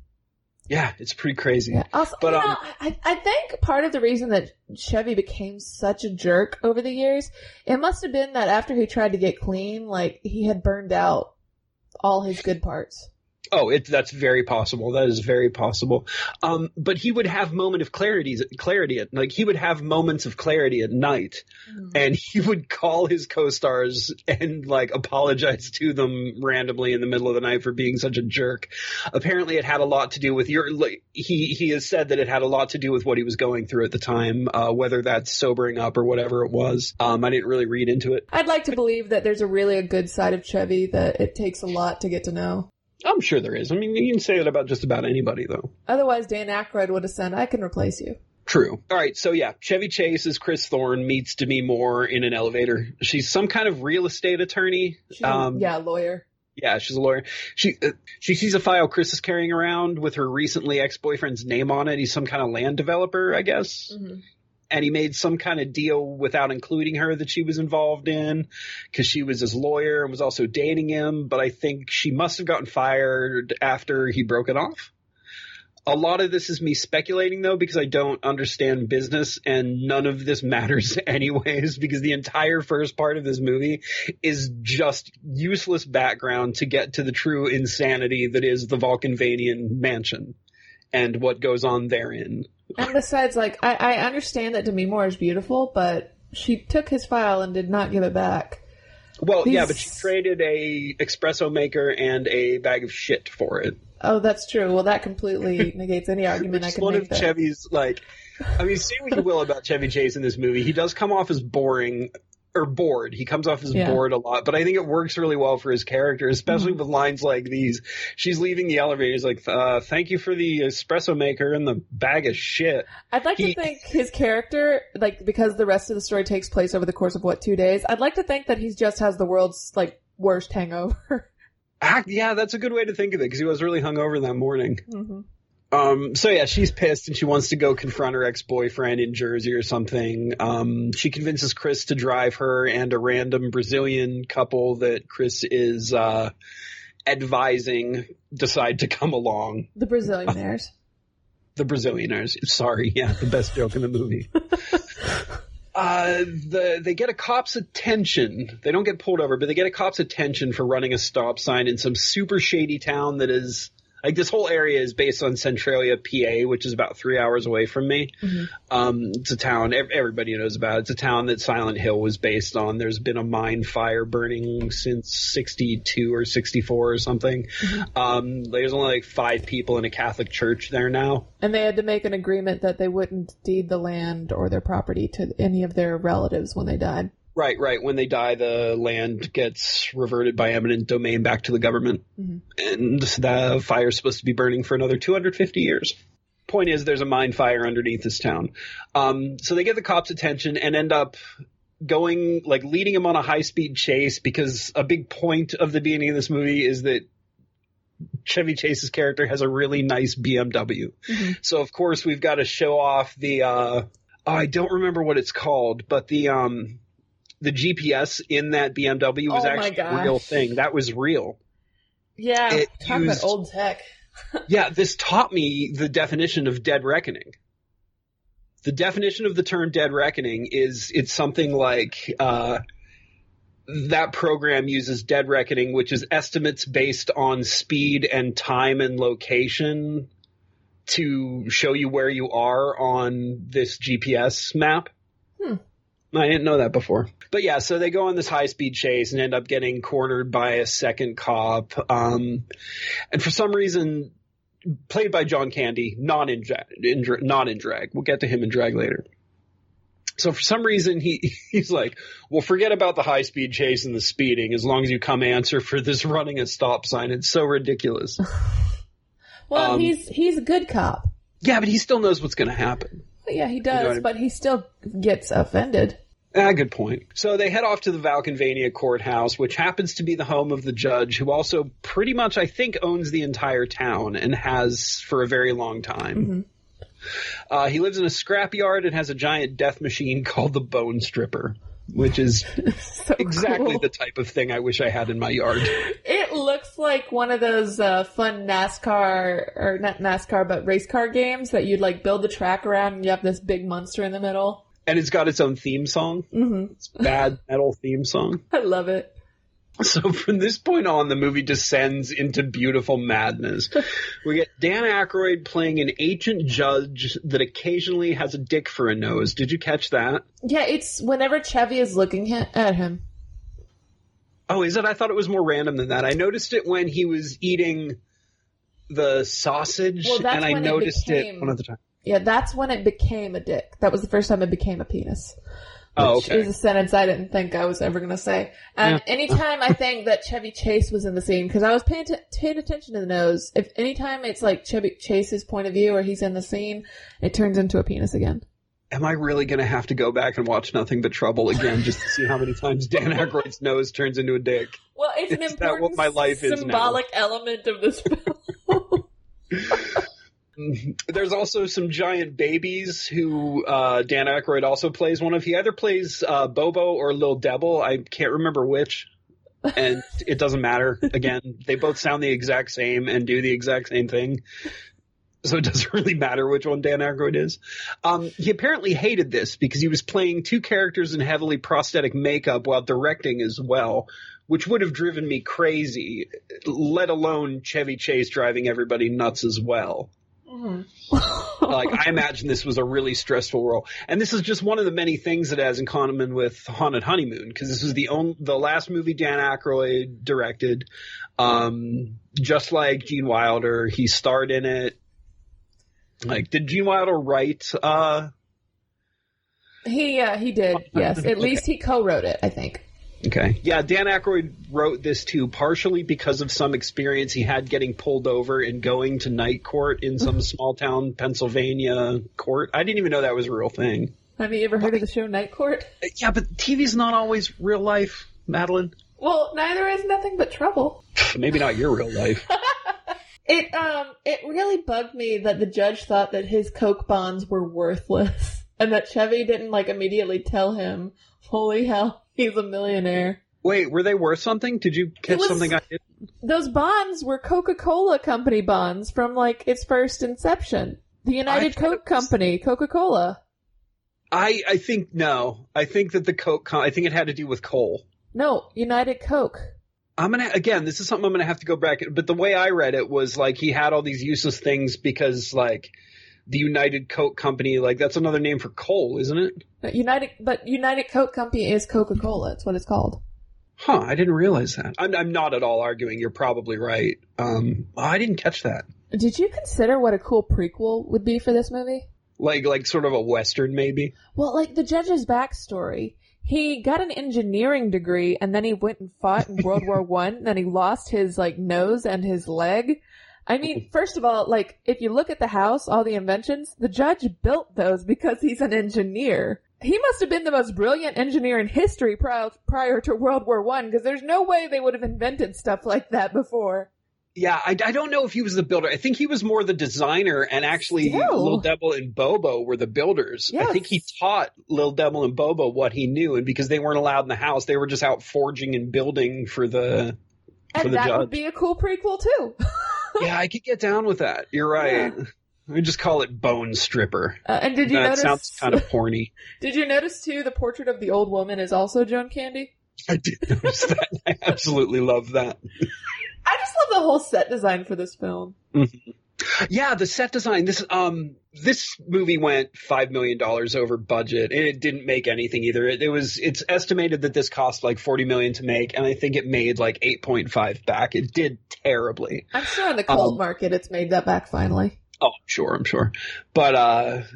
Yeah, it's pretty crazy. Yeah. Also, but I think part of the reason that Chevy became such a jerk over the years, it must have been that after he tried to get clean, like, he had burned out all his good parts. Oh, that's very possible. That is very possible. But he would have moments of clarity. He would have moments of clarity at night, and he would call his co-stars and like apologize to them randomly in the middle of the night for being such a jerk. Apparently, it had a lot to do with he has said that it had a lot to do with what he was going through at the time, whether that's sobering up or whatever it was. I didn't really read into it. I'd like to believe that there's a good side of Chevy that it takes a lot to get to know. I'm sure there is. I mean, you can say that about just about anybody, though. Otherwise, Dan Aykroyd would have said, I can replace you. True. All right, so yeah, Chevy Chase as Chris Thorne meets Demi Moore in an elevator. She's some kind of real estate attorney. Lawyer. Yeah, she's a lawyer. She sees a file Chris is carrying around with her recently ex-boyfriend's name on it. He's some kind of land developer, I guess. Mm-hmm. And he made some kind of deal without including her that she was involved in because she was his lawyer and was also dating him. But I think she must have gotten fired after he broke it off. A lot of this is me speculating, though, because I don't understand business and none of this matters anyways, because the entire first part of this movie is just useless background to get to the true insanity that is the Vulcanvanian mansion and what goes on therein. And besides, like, I understand that Demi Moore is beautiful, but she took his file and did not give it back. Well, yeah, but she traded a espresso maker and a bag of shit for it. Oh, that's true. Well, that completely negates any argument I could make. One of Chevy's, like, I mean, say what you will about Chevy Chase in this movie. He does come off as boring. Or bored. He comes off as bored a lot, but I think it works really well for his character, especially with lines like these. She's leaving the elevator. He's like, thank you for the espresso maker and the bag of shit. I'd like to think his character, like, because the rest of the story takes place over the course of, 2 days, I'd like to think that he just has the world's, like, worst hangover. Yeah, that's a good way to think of it, because he was really hungover that morning. Mm-hmm. So yeah, she's pissed and she wants to go confront her ex-boyfriend in Jersey or something. She convinces Chris to drive her and a random Brazilian couple that Chris is advising decide to come along. The Brazilianaires. The Brazilianaires. Sorry, yeah, the best joke in the movie. They get a cop's attention. They don't get pulled over, but they get a cop's attention for running a stop sign in some super shady town that is, like, this whole area is based on Centralia, PA, which is about 3 hours away from me. Mm-hmm. It's a town everybody knows about. It's a town that Silent Hill was based on. There's been a mine fire burning since 62 or 64 or something. Mm-hmm. There's only like 5 people in a Catholic church there now. And they had to make an agreement that they wouldn't deed the land or their property to any of their relatives when they died. Right. When they die, the land gets reverted by eminent domain back to the government. Mm-hmm. And the fire's supposed to be burning for another 250 years. Point is, there's a mine fire underneath this town. So they get the cops' attention and end up leading him on a high-speed chase, because a big point of the beginning of this movie is that Chevy Chase's character has a really nice BMW. Mm-hmm. So, of course, we've got to show off the I don't remember what it's called, but the GPS in that BMW was actually a real thing. That was real. Yeah, talk about old tech. Yeah, this taught me the definition of dead reckoning. The definition of the term dead reckoning is it's something like that program uses dead reckoning, which is estimates based on speed and time and location to show you where you are on this GPS map. I didn't know that before. But yeah, so they go on this high-speed chase and end up getting cornered by a second cop. And for some reason, played by John Candy, not in drag. We'll get to him in drag later. So for some reason, he's like, well, forget about the high-speed chase and the speeding as long as you come answer for this running a stop sign. It's so ridiculous. Well, he's a good cop. Yeah, but he still knows what's going to happen. Yeah, he does, but he still gets offended. Good point. So they head off to the Valkenvania courthouse, which happens to be the home of the judge, who also pretty much, I think, owns the entire town and has for a very long time. Mm-hmm. He lives in a scrapyard and has a giant death machine called the Bone Stripper, which is so exactly the type of thing I wish I had in my yard. It looks like one of those fun NASCAR, or not NASCAR, but race car games that you'd like build the track around and you have this big monster in the middle. And it's got its own theme song. Mm-hmm. It's bad metal theme song. I love it. So from this point on, the movie descends into beautiful madness. We get Dan Aykroyd playing an ancient judge that occasionally has a dick for a nose. Did you catch that? Yeah, it's whenever Chevy is looking at him. Oh, is it? I thought it was more random than that. I noticed it when he was eating the sausage, and I noticed it one other time. Yeah, that's when it became a dick. That was the first time it became a penis. Which is a sentence I didn't think I was ever going to say. And anytime I think that Chevy Chase was in the scene, because I was paying attention to the nose, if anytime it's like Chevy Chase's point of view or he's in the scene, it turns into a penis again. Am I really going to have to go back and watch Nothing But Trouble again just to see how many times Dan Aykroyd's nose turns into a dick? Well, it's an important symbolic element of this film. There's also some giant babies who Dan Aykroyd also plays one of. He either plays Bobo or Lil Devil. I can't remember which. And it doesn't matter. Again, they both sound the exact same and do the exact same thing. So it doesn't really matter which one Dan Aykroyd is. He apparently hated this because he was playing 2 characters in heavily prosthetic makeup while directing as well, which would have driven me crazy, let alone Chevy Chase driving everybody nuts as well. Mm-hmm. I imagine this was a really stressful role. And this is just one of the many things it has in common with Haunted Honeymoon, because this was the last movie Dan Aykroyd directed. Just like Gene Wilder, he starred in it. Did Gene Wilder write? He did, yes. At least he co-wrote it, I think. Okay. Yeah, Dan Aykroyd wrote this too, partially because of some experience he had getting pulled over and going to night court in some small town Pennsylvania court. I didn't even know that was a real thing. Have you ever heard of the show Night Court? Yeah, but TV's not always real life, Madeline. Well, neither is Nothing But Trouble. Maybe not your real life. It really bugged me that the judge thought that his Coke bonds were worthless and that Chevy didn't immediately tell him, holy hell, he's a millionaire. Wait, were they worth something? Did you catch something I didn't? Those bonds were Coca-Cola Company bonds from its first inception. The United Coke Company, Coca-Cola. I think no. I think that the Coke, I think it had to do with coal. No, United Coke. This is something I'm going to have to go back. But the way I read it was like he had all these useless things because like the United Coke Company, like that's another name for coal, isn't it? United Coke Company is Coca-Cola. It's what it's called. Huh, I didn't realize that. I'm not at all arguing. You're probably right. I didn't catch that. Did you consider what a cool prequel would be for this movie? Like sort of a Western, maybe? Well, like the judge's backstory. He got an engineering degree, and then he went and fought in World War I, and then he lost his, like, nose and his leg. I mean, first of all, like, if you look at the house, all the inventions, the judge built those because he's an engineer. He must have been the most brilliant engineer in history prior to World War I, because there's no way they would have invented stuff like that before. Yeah, I don't know if he was the builder. I think he was more the designer, and actually Lil Devil and Bobo were the builders. Yes. I think he taught Lil Devil and Bobo what he knew, and because they weren't allowed in the house, they were just out forging and building for the judge. And that would be a cool prequel, too. Yeah, I could get down with that. You're right. Yeah. We just call it Bone Stripper. And did you notice? That sounds kind of porny. Did you notice, too, the portrait of the old woman is also Joan Candy? I did notice that. I absolutely love that. I just love the whole set design for this film. Mm-hmm. Yeah, the set design. This movie went $5 million over budget, and it didn't make anything either. It's estimated that this cost like $40 million to make, and I think it made like 8.5 back. It did terribly. I'm sure in the cult market, it's made that back finally. Oh, I'm sure. But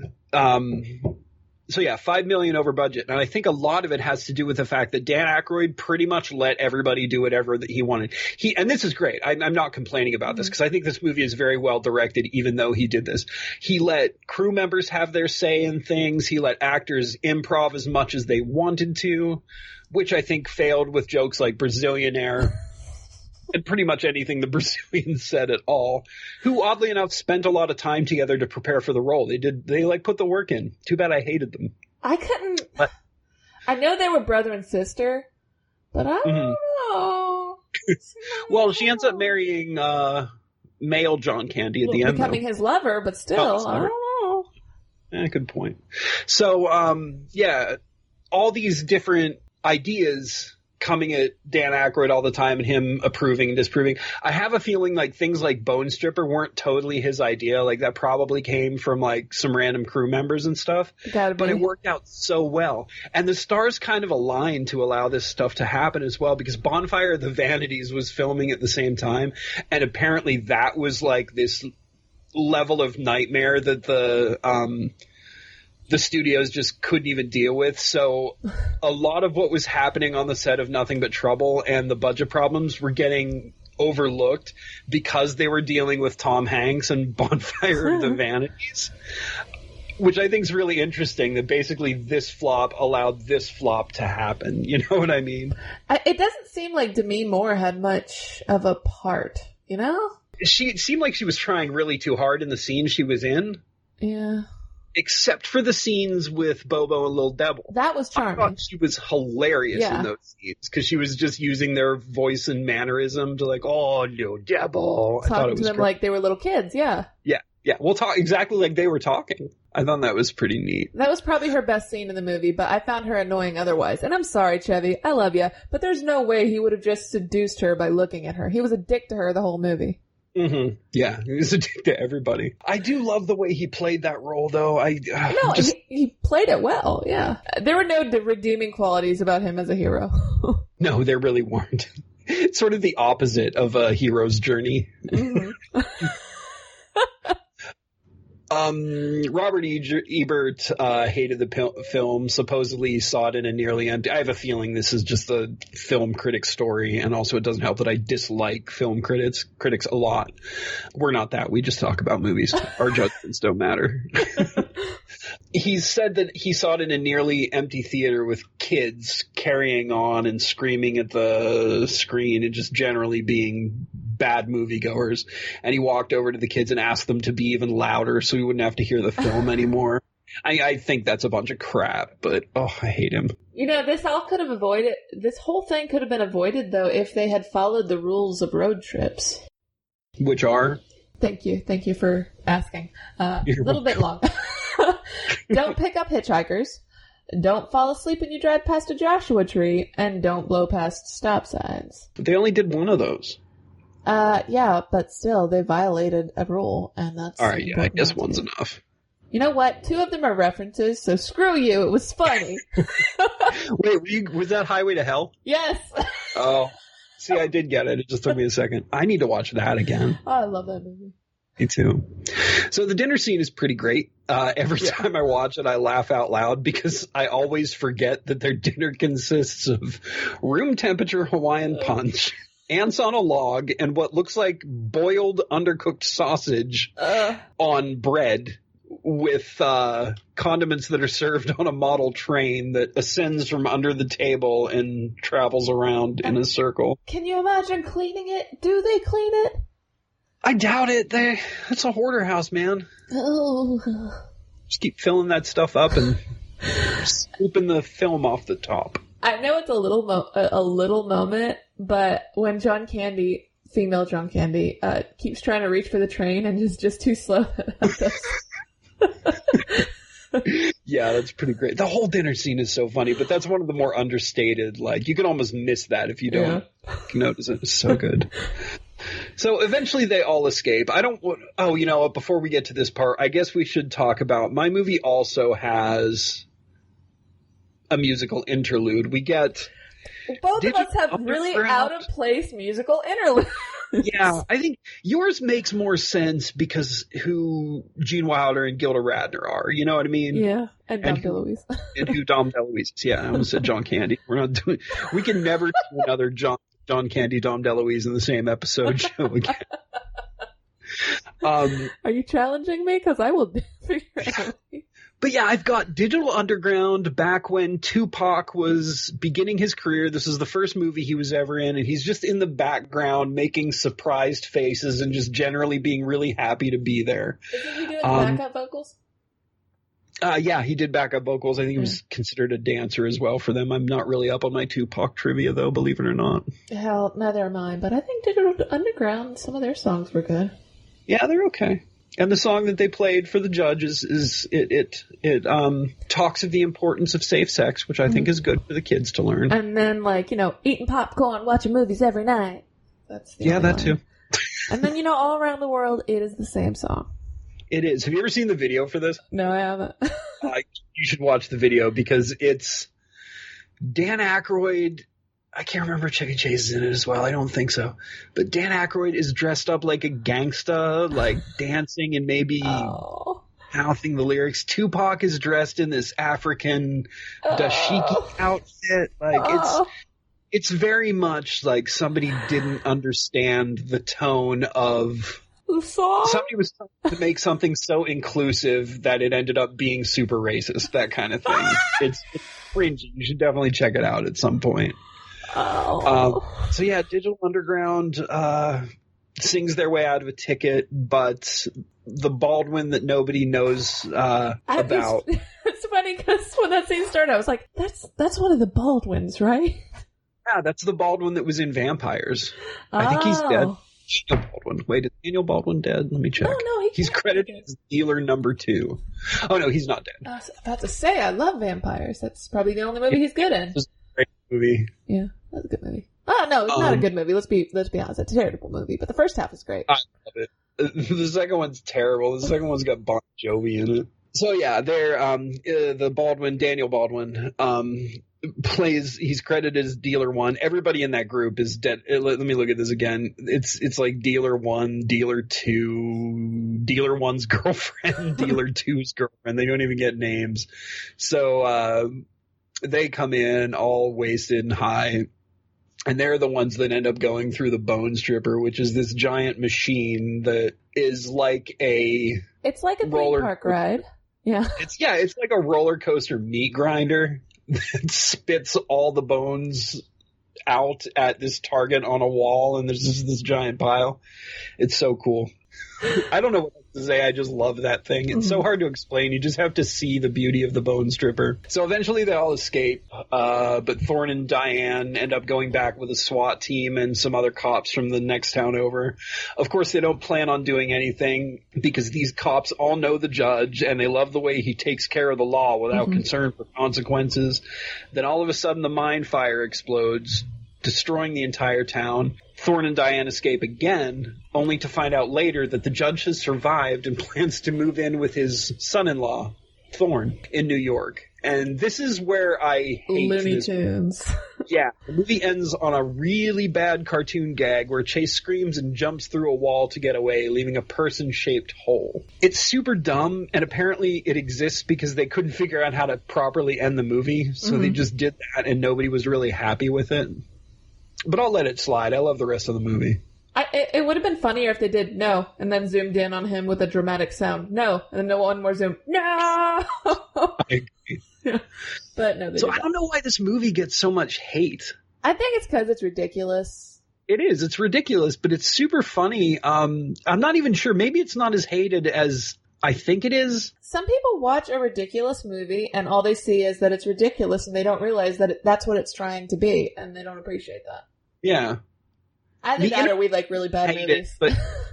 so yeah, $5 million over budget, and I think a lot of it has to do with the fact that Dan Aykroyd pretty much let everybody do whatever that he wanted. And this is great. I'm not complaining about this because I think this movie is very well directed, even though he did this. He let crew members have their say in things. He let actors improv as much as they wanted to, which I think failed with jokes like Brazilianaire. And pretty much anything the Brazilians said at all, who oddly enough spent a lot of time together to prepare for the role. They like put the work in. Too bad I hated them. I couldn't. I know they were brother and sister, but I don't know. Well, she ends up marrying male John Candy at the end, becoming his lover, but still, I don't know. Good point. So, all these different ideas coming at Dan Aykroyd all the time and him approving and disapproving. I have a feeling like things like Bone Stripper weren't totally his idea. Like that probably came from like some random crew members and stuff. But it worked out so well. And the stars kind of aligned to allow this stuff to happen as well, because Bonfire of the Vanities was filming at the same time. And apparently that was like this level of nightmare that the studios just couldn't even deal with. So a lot of what was happening on the set of Nothing But Trouble and the budget problems were getting overlooked because they were dealing with Tom Hanks and Bonfire of the Vanities, which I think is really interesting, that basically this flop allowed this flop to happen. You know what I mean? It doesn't seem like Demi Moore had much of a part, you know? It seemed like she was trying really too hard in the scene she was in. Yeah. Except for the scenes with Bobo and Lil Devil. That was charming. I thought she was hilarious in those scenes because she was just using their voice and mannerism to like, oh, Lil Devil. Talking to them like they were little kids, yeah. Yeah. We'll talk exactly like they were talking. I thought that was pretty neat. That was probably her best scene in the movie, but I found her annoying otherwise. And I'm sorry, Chevy. I love you. But there's no way he would have just seduced her by looking at her. He was a dick to her the whole movie. Mm-hmm. Yeah, he was a dick to everybody. I do love the way he played that role, though. He played it well, yeah. There were no redeeming qualities about him as a hero. No, there really weren't. It's sort of the opposite of a hero's journey. Mm-hmm. Robert Ebert hated the film, supposedly saw it in a nearly empty... I have a feeling this is just the film critic story, and also it doesn't help that I dislike film critics a lot. We're not that. We just talk about movies. Our judgments don't matter. He said that he saw it in a nearly empty theater with kids carrying on and screaming at the screen and just generally being bad moviegoers. And he walked over to the kids and asked them to be even louder so he wouldn't have to hear the film anymore. I think that's a bunch of crap, but I hate him. You know, this whole thing could have been avoided, though, if they had followed the rules of road trips. Which are? Thank you for asking. A little bit long. Don't pick up hitchhikers. Don't fall asleep when you drive past a Joshua tree, and don't blow past stop signs. They only did one of those. Yeah, but still, they violated a rule, and that's... All right, yeah, I guess one's enough. You know what? 2 of them are references, so screw you. It was funny. Wait, was that Highway to Hell? Yes. Oh, see, I did get it. It just took me a second. I need to watch that again. Oh, I love that movie. Me too. So the dinner scene is pretty great. Every time I watch it, I laugh out loud because I always forget that their dinner consists of room temperature Hawaiian punch, ants on a log, and what looks like boiled undercooked sausage on bread with condiments that are served on a model train that ascends from under the table and travels around in a circle. Can you imagine cleaning it? Do they clean it? I doubt it. It's a hoarder house, man. Oh. Just keep filling that stuff up and scooping the film off the top. I know it's a little moment, but when John Candy, female John Candy, keeps trying to reach for the train and is just too slow. Yeah, that's pretty great. The whole dinner scene is so funny, but that's one of the more understated. Like, you can almost miss that if you don't notice it. It's so good. So eventually they all escape. Oh, you know what? Before we get to this part, I guess we should talk about my movie also has a musical interlude. We get... Both of us have really out-of-place musical interludes. Yeah, I think yours makes more sense because who Gene Wilder and Gilda Radner are. You know what I mean? Yeah, and Dom DeLuise. And who Dom DeLuise is. Yeah, I almost said John Candy. We can never do another John Candy, Dom DeLuise in the same episode show again. Are you challenging me? Because I will figure it out. But yeah, I've got Digital Underground back when Tupac was beginning his career. This is the first movie he was ever in, and he's just in the background making surprised faces and just generally being really happy to be there. Isn't he doing backup vocals? Yeah, he did backup vocals. I think he was considered a dancer as well for them. I'm not really up on my Tupac trivia, though, believe it or not. Hell, neither am I, but I think Digital Underground, some of their songs were good. Yeah, they're okay. And the song that they played for the judges talks of the importance of safe sex, which I think is good for the kids to learn. And then, eating popcorn, watching movies every night. That's the that too. And then, all around the world, it is the same song. It is. Have you ever seen the video for this? No, I haven't. You should watch the video because it's Dan Aykroyd. I can't remember if Chevy Chase is in it as well. I don't think so. But Dan Aykroyd is dressed up like a gangsta, dancing and maybe mouthing the lyrics. Tupac is dressed in this African dashiki outfit. It's very much like somebody didn't understand the tone of the song. Somebody was trying to make something so inclusive that it ended up being super racist, that kind of thing. It's cringy. You should definitely check it out at some point. So yeah, Digital Underground sings their way out of a ticket, but the Baldwin that nobody knows about. It's funny because when that scene started, I was like, "That's one of the Baldwins, right?" Yeah, that's the Baldwin that was in Vampires. I think he's dead. Daniel Baldwin. Wait, is Daniel Baldwin dead? Let me check. No, he's credited as dealer number 2. Oh no, he's not dead. I was about to say, I love Vampires. That's probably the only movie he's good in. It's a great movie. Yeah. That's a good movie. Oh, no, it's not a good movie. Let's be honest. It's a terrible movie, but the first half is great. I love it. The second one's terrible. The second one's got Bon Jovi in it. So yeah, they're, the Baldwin, Daniel Baldwin, he's credited as Dealer 1. Everybody in that group is dead. Let me look at this again. It's like Dealer 1, Dealer 2, Dealer 1's girlfriend, Dealer 2's girlfriend. They don't even get names. So, they come in all wasted and high. And they're the ones that end up going through the Bone Stripper, which is this giant machine that is like a... It's like a theme park ride. Yeah. It's like a roller coaster meat grinder that spits all the bones out at this target on a wall, and there's this giant pile. It's so cool. I don't know what else to say. I just love that thing. It's so hard to explain. You just have to see the beauty of the bone stripper. So eventually they all escape, but Thorne and Diane end up going back with a SWAT team and some other cops from the next town over. Of course, they don't plan on doing anything because these cops all know the judge and they love the way he takes care of the law without concern for consequences. Then all of a sudden the mine fire explodes, destroying the entire town. Thorne and Diane escape again, only to find out later that the judge has survived and plans to move in with his son-in-law, Thorne, in New York. And this is where I hate Looney Tunes. Yeah, the movie ends on a really bad cartoon gag where Chase screams and jumps through a wall to get away, leaving a person-shaped hole. It's super dumb, and apparently it exists because they couldn't figure out how to properly end the movie, so they just did that, and nobody was really happy with it. But I'll let it slide. I love the rest of the movie. It would have been funnier if they did no, and then zoomed in on him with a dramatic sound. No, and then one more zoom. No! I agree. Yeah. But no, I don't know why this movie gets so much hate. I think it's because it's ridiculous. It is. It's ridiculous, but it's super funny. I'm not even sure. Maybe it's not as hated as I think it is. Some people watch a ridiculous movie and all they see is that it's ridiculous and they don't realize that that's what it's trying to be, and they don't appreciate that. Yeah. Either that or we like really bad movies. But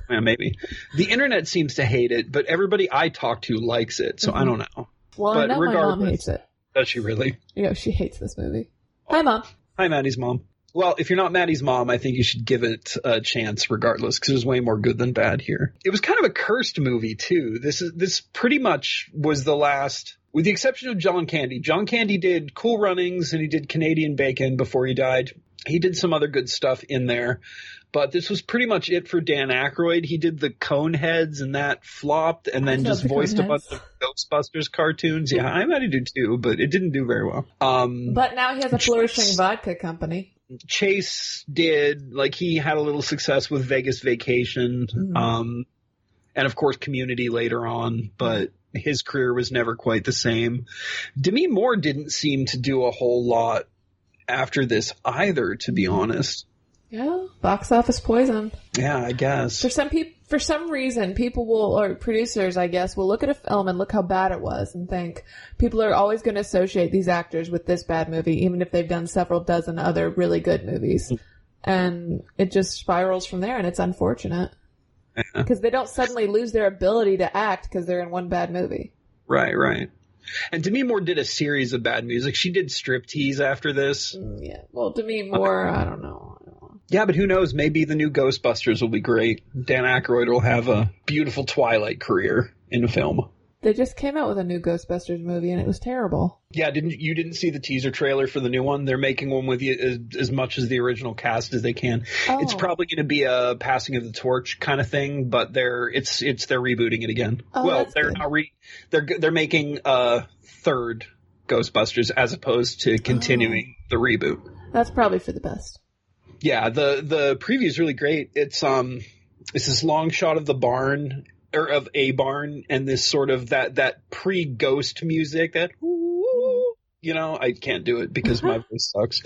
yeah, maybe. The internet seems to hate it, but everybody I talk to likes it, so I don't know. Well, I know my mom hates it. Does she really? Yeah, she hates this movie. Hi, Mom. Hi, Maddie's mom. Well, if you're not Maddie's mom, I think you should give it a chance regardless, because there's way more good than bad here. It was kind of a cursed movie, too. This pretty much was the last, with the exception of John Candy. John Candy did Cool Runnings, and he did Canadian Bacon before he died. He did some other good stuff in there. But this was pretty much it for Dan Aykroyd. He did the Coneheads, and that flopped, and then just voiced a bunch of Ghostbusters cartoons. Yeah, I might have do too, but it didn't do very well. But now he has a flourishing vodka company. Chase did, he had a little success with Vegas Vacation, and of course Community later on, but his career was never quite the same. Demi Moore didn't seem to do a whole lot after this either, to be honest. Yeah, box office poison. Yeah, I guess. For some reason, people will, or producers, I guess, will look at a film and look how bad it was and think people are always going to associate these actors with this bad movie, even if they've done several dozen other really good movies. And it just spirals from there, and it's unfortunate. Because they don't suddenly lose their ability to act because they're in one bad movie. Right. And Demi Moore did a series of bad music. She did Striptease after this. Yeah, well, Demi Moore, I don't know. Yeah, but who knows? Maybe the new Ghostbusters will be great. Dan Aykroyd will have a beautiful Twilight career in film. They just came out with a new Ghostbusters movie, and it was terrible. Yeah, you didn't see the teaser trailer for the new one? They're making one with as much as the original cast as they can. Oh. It's probably going to be a passing of the torch kind of thing, but they're rebooting it again. Oh, well, they're not they're making a third Ghostbusters as opposed to continuing the reboot. That's probably for the best. Yeah, the preview is really great. It's this long shot of the barn, or of a barn, and this sort of that pre-ghost music that, I can't do it because my voice sucks.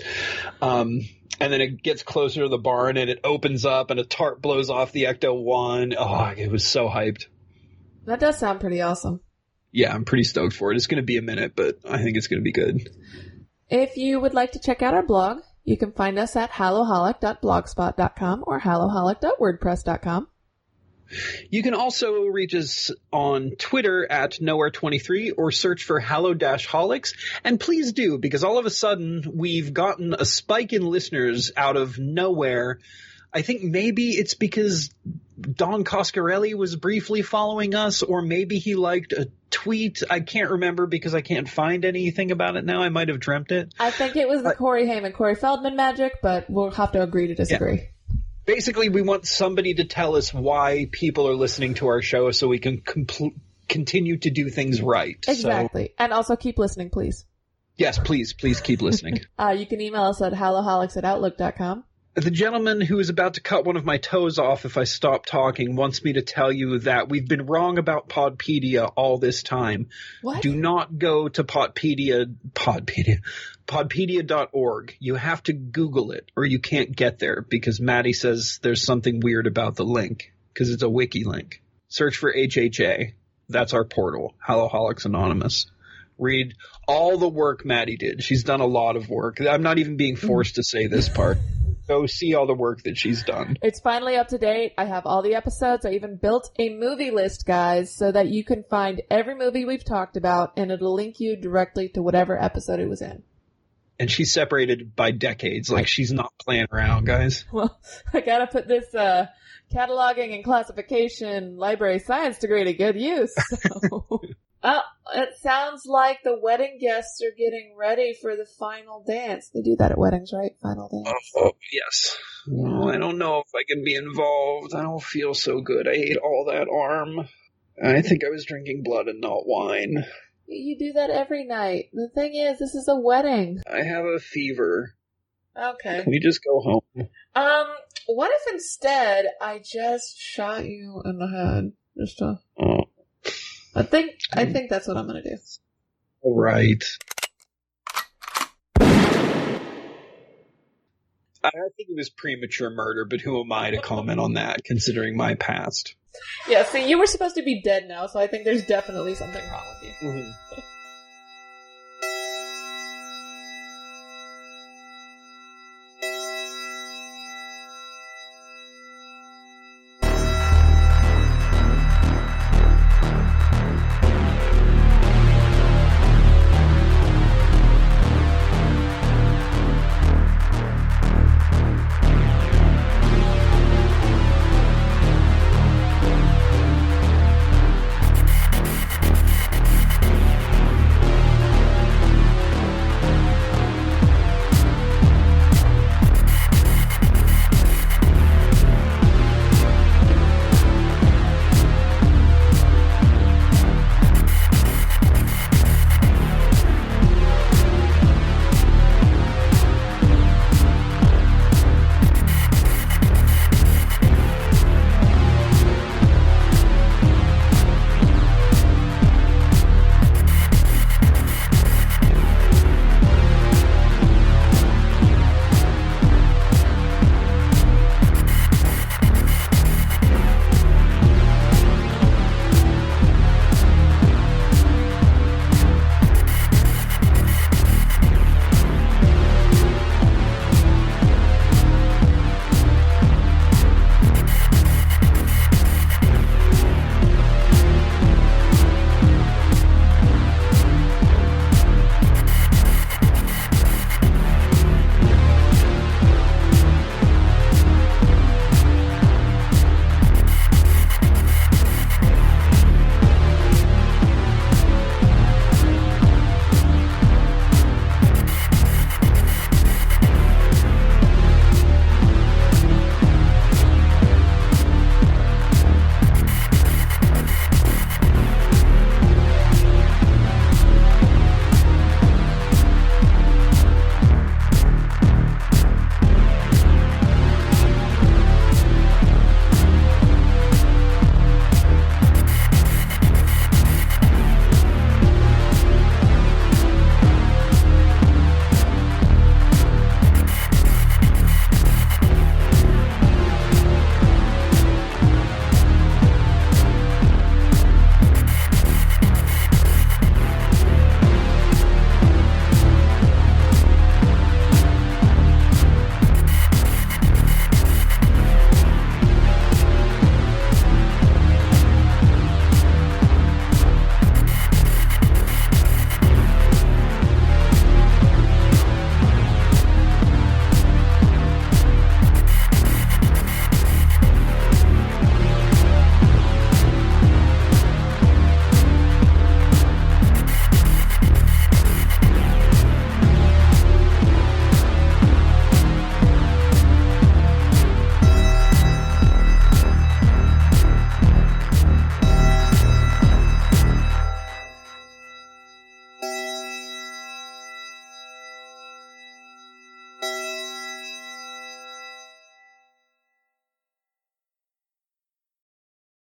And then it gets closer to the barn and it opens up and a tarp blows off the Ecto-1. Oh, it was so hyped. That does sound pretty awesome. Yeah, I'm pretty stoked for it. It's going to be a minute, but I think it's going to be good. If you would like to check out our blog, you can find us at Hallow-Holic.blogspot.com or Hallow-Holic.wordpress.com. You can also reach us on Twitter at Nowhere23 or search for Hallow-Holics. And please do, because all of a sudden we've gotten a spike in listeners out of nowhere. I think maybe it's because Don Coscarelli was briefly following us, or maybe he liked a tweet. I can't remember because I can't find anything about it now. I might have dreamt it. I think it was the Corey Haim and Corey Feldman magic, but we'll have to agree to disagree. Yeah. Basically, we want somebody to tell us why people are listening to our show so we can continue to do things right. Exactly. And also keep listening, please. Yes, please keep listening. You can email us at hallowholics@outlook.com. The gentleman who is about to cut one of my toes off if I stop talking wants me to tell you that we've been wrong about Podpedia all this time. What? Do not go to Podpedia.org. You have to Google it or you can't get there because Maddie says there's something weird about the link. because it's a wiki link. Search for HHA. That's our portal, Hallow-Holics Anonymous. Read all the work Maddie did. She's done a lot of work. I'm not even being forced to say this part. Go see all the work that she's done. It's finally up to date. I have all the episodes. I even built a movie list, guys, so that you can find every movie we've talked about, and it'll link you directly to whatever episode it was in. And she's separated by decades. Like, she's not playing around, guys. Well, I gotta put this cataloging and classification library science degree to good use. So. Oh, it sounds like the wedding guests are getting ready for the final dance. They do that at weddings, right? Final dance. Oh, yes. Yeah. Oh, I don't know if I can be involved. I don't feel so good. I ate all that arm. I think I was drinking blood and not wine. You do that every night. The thing is, this is a wedding. I have a fever. Okay. Can we just go home? What if instead I just shot you in the head? Just to... Oh. I think that's what I'm gonna do. All right. I think it was premature murder, but who am I to comment on that, considering my past? Yeah, see, you were supposed to be dead now, so I think there's definitely something wrong with you. Mm-hmm.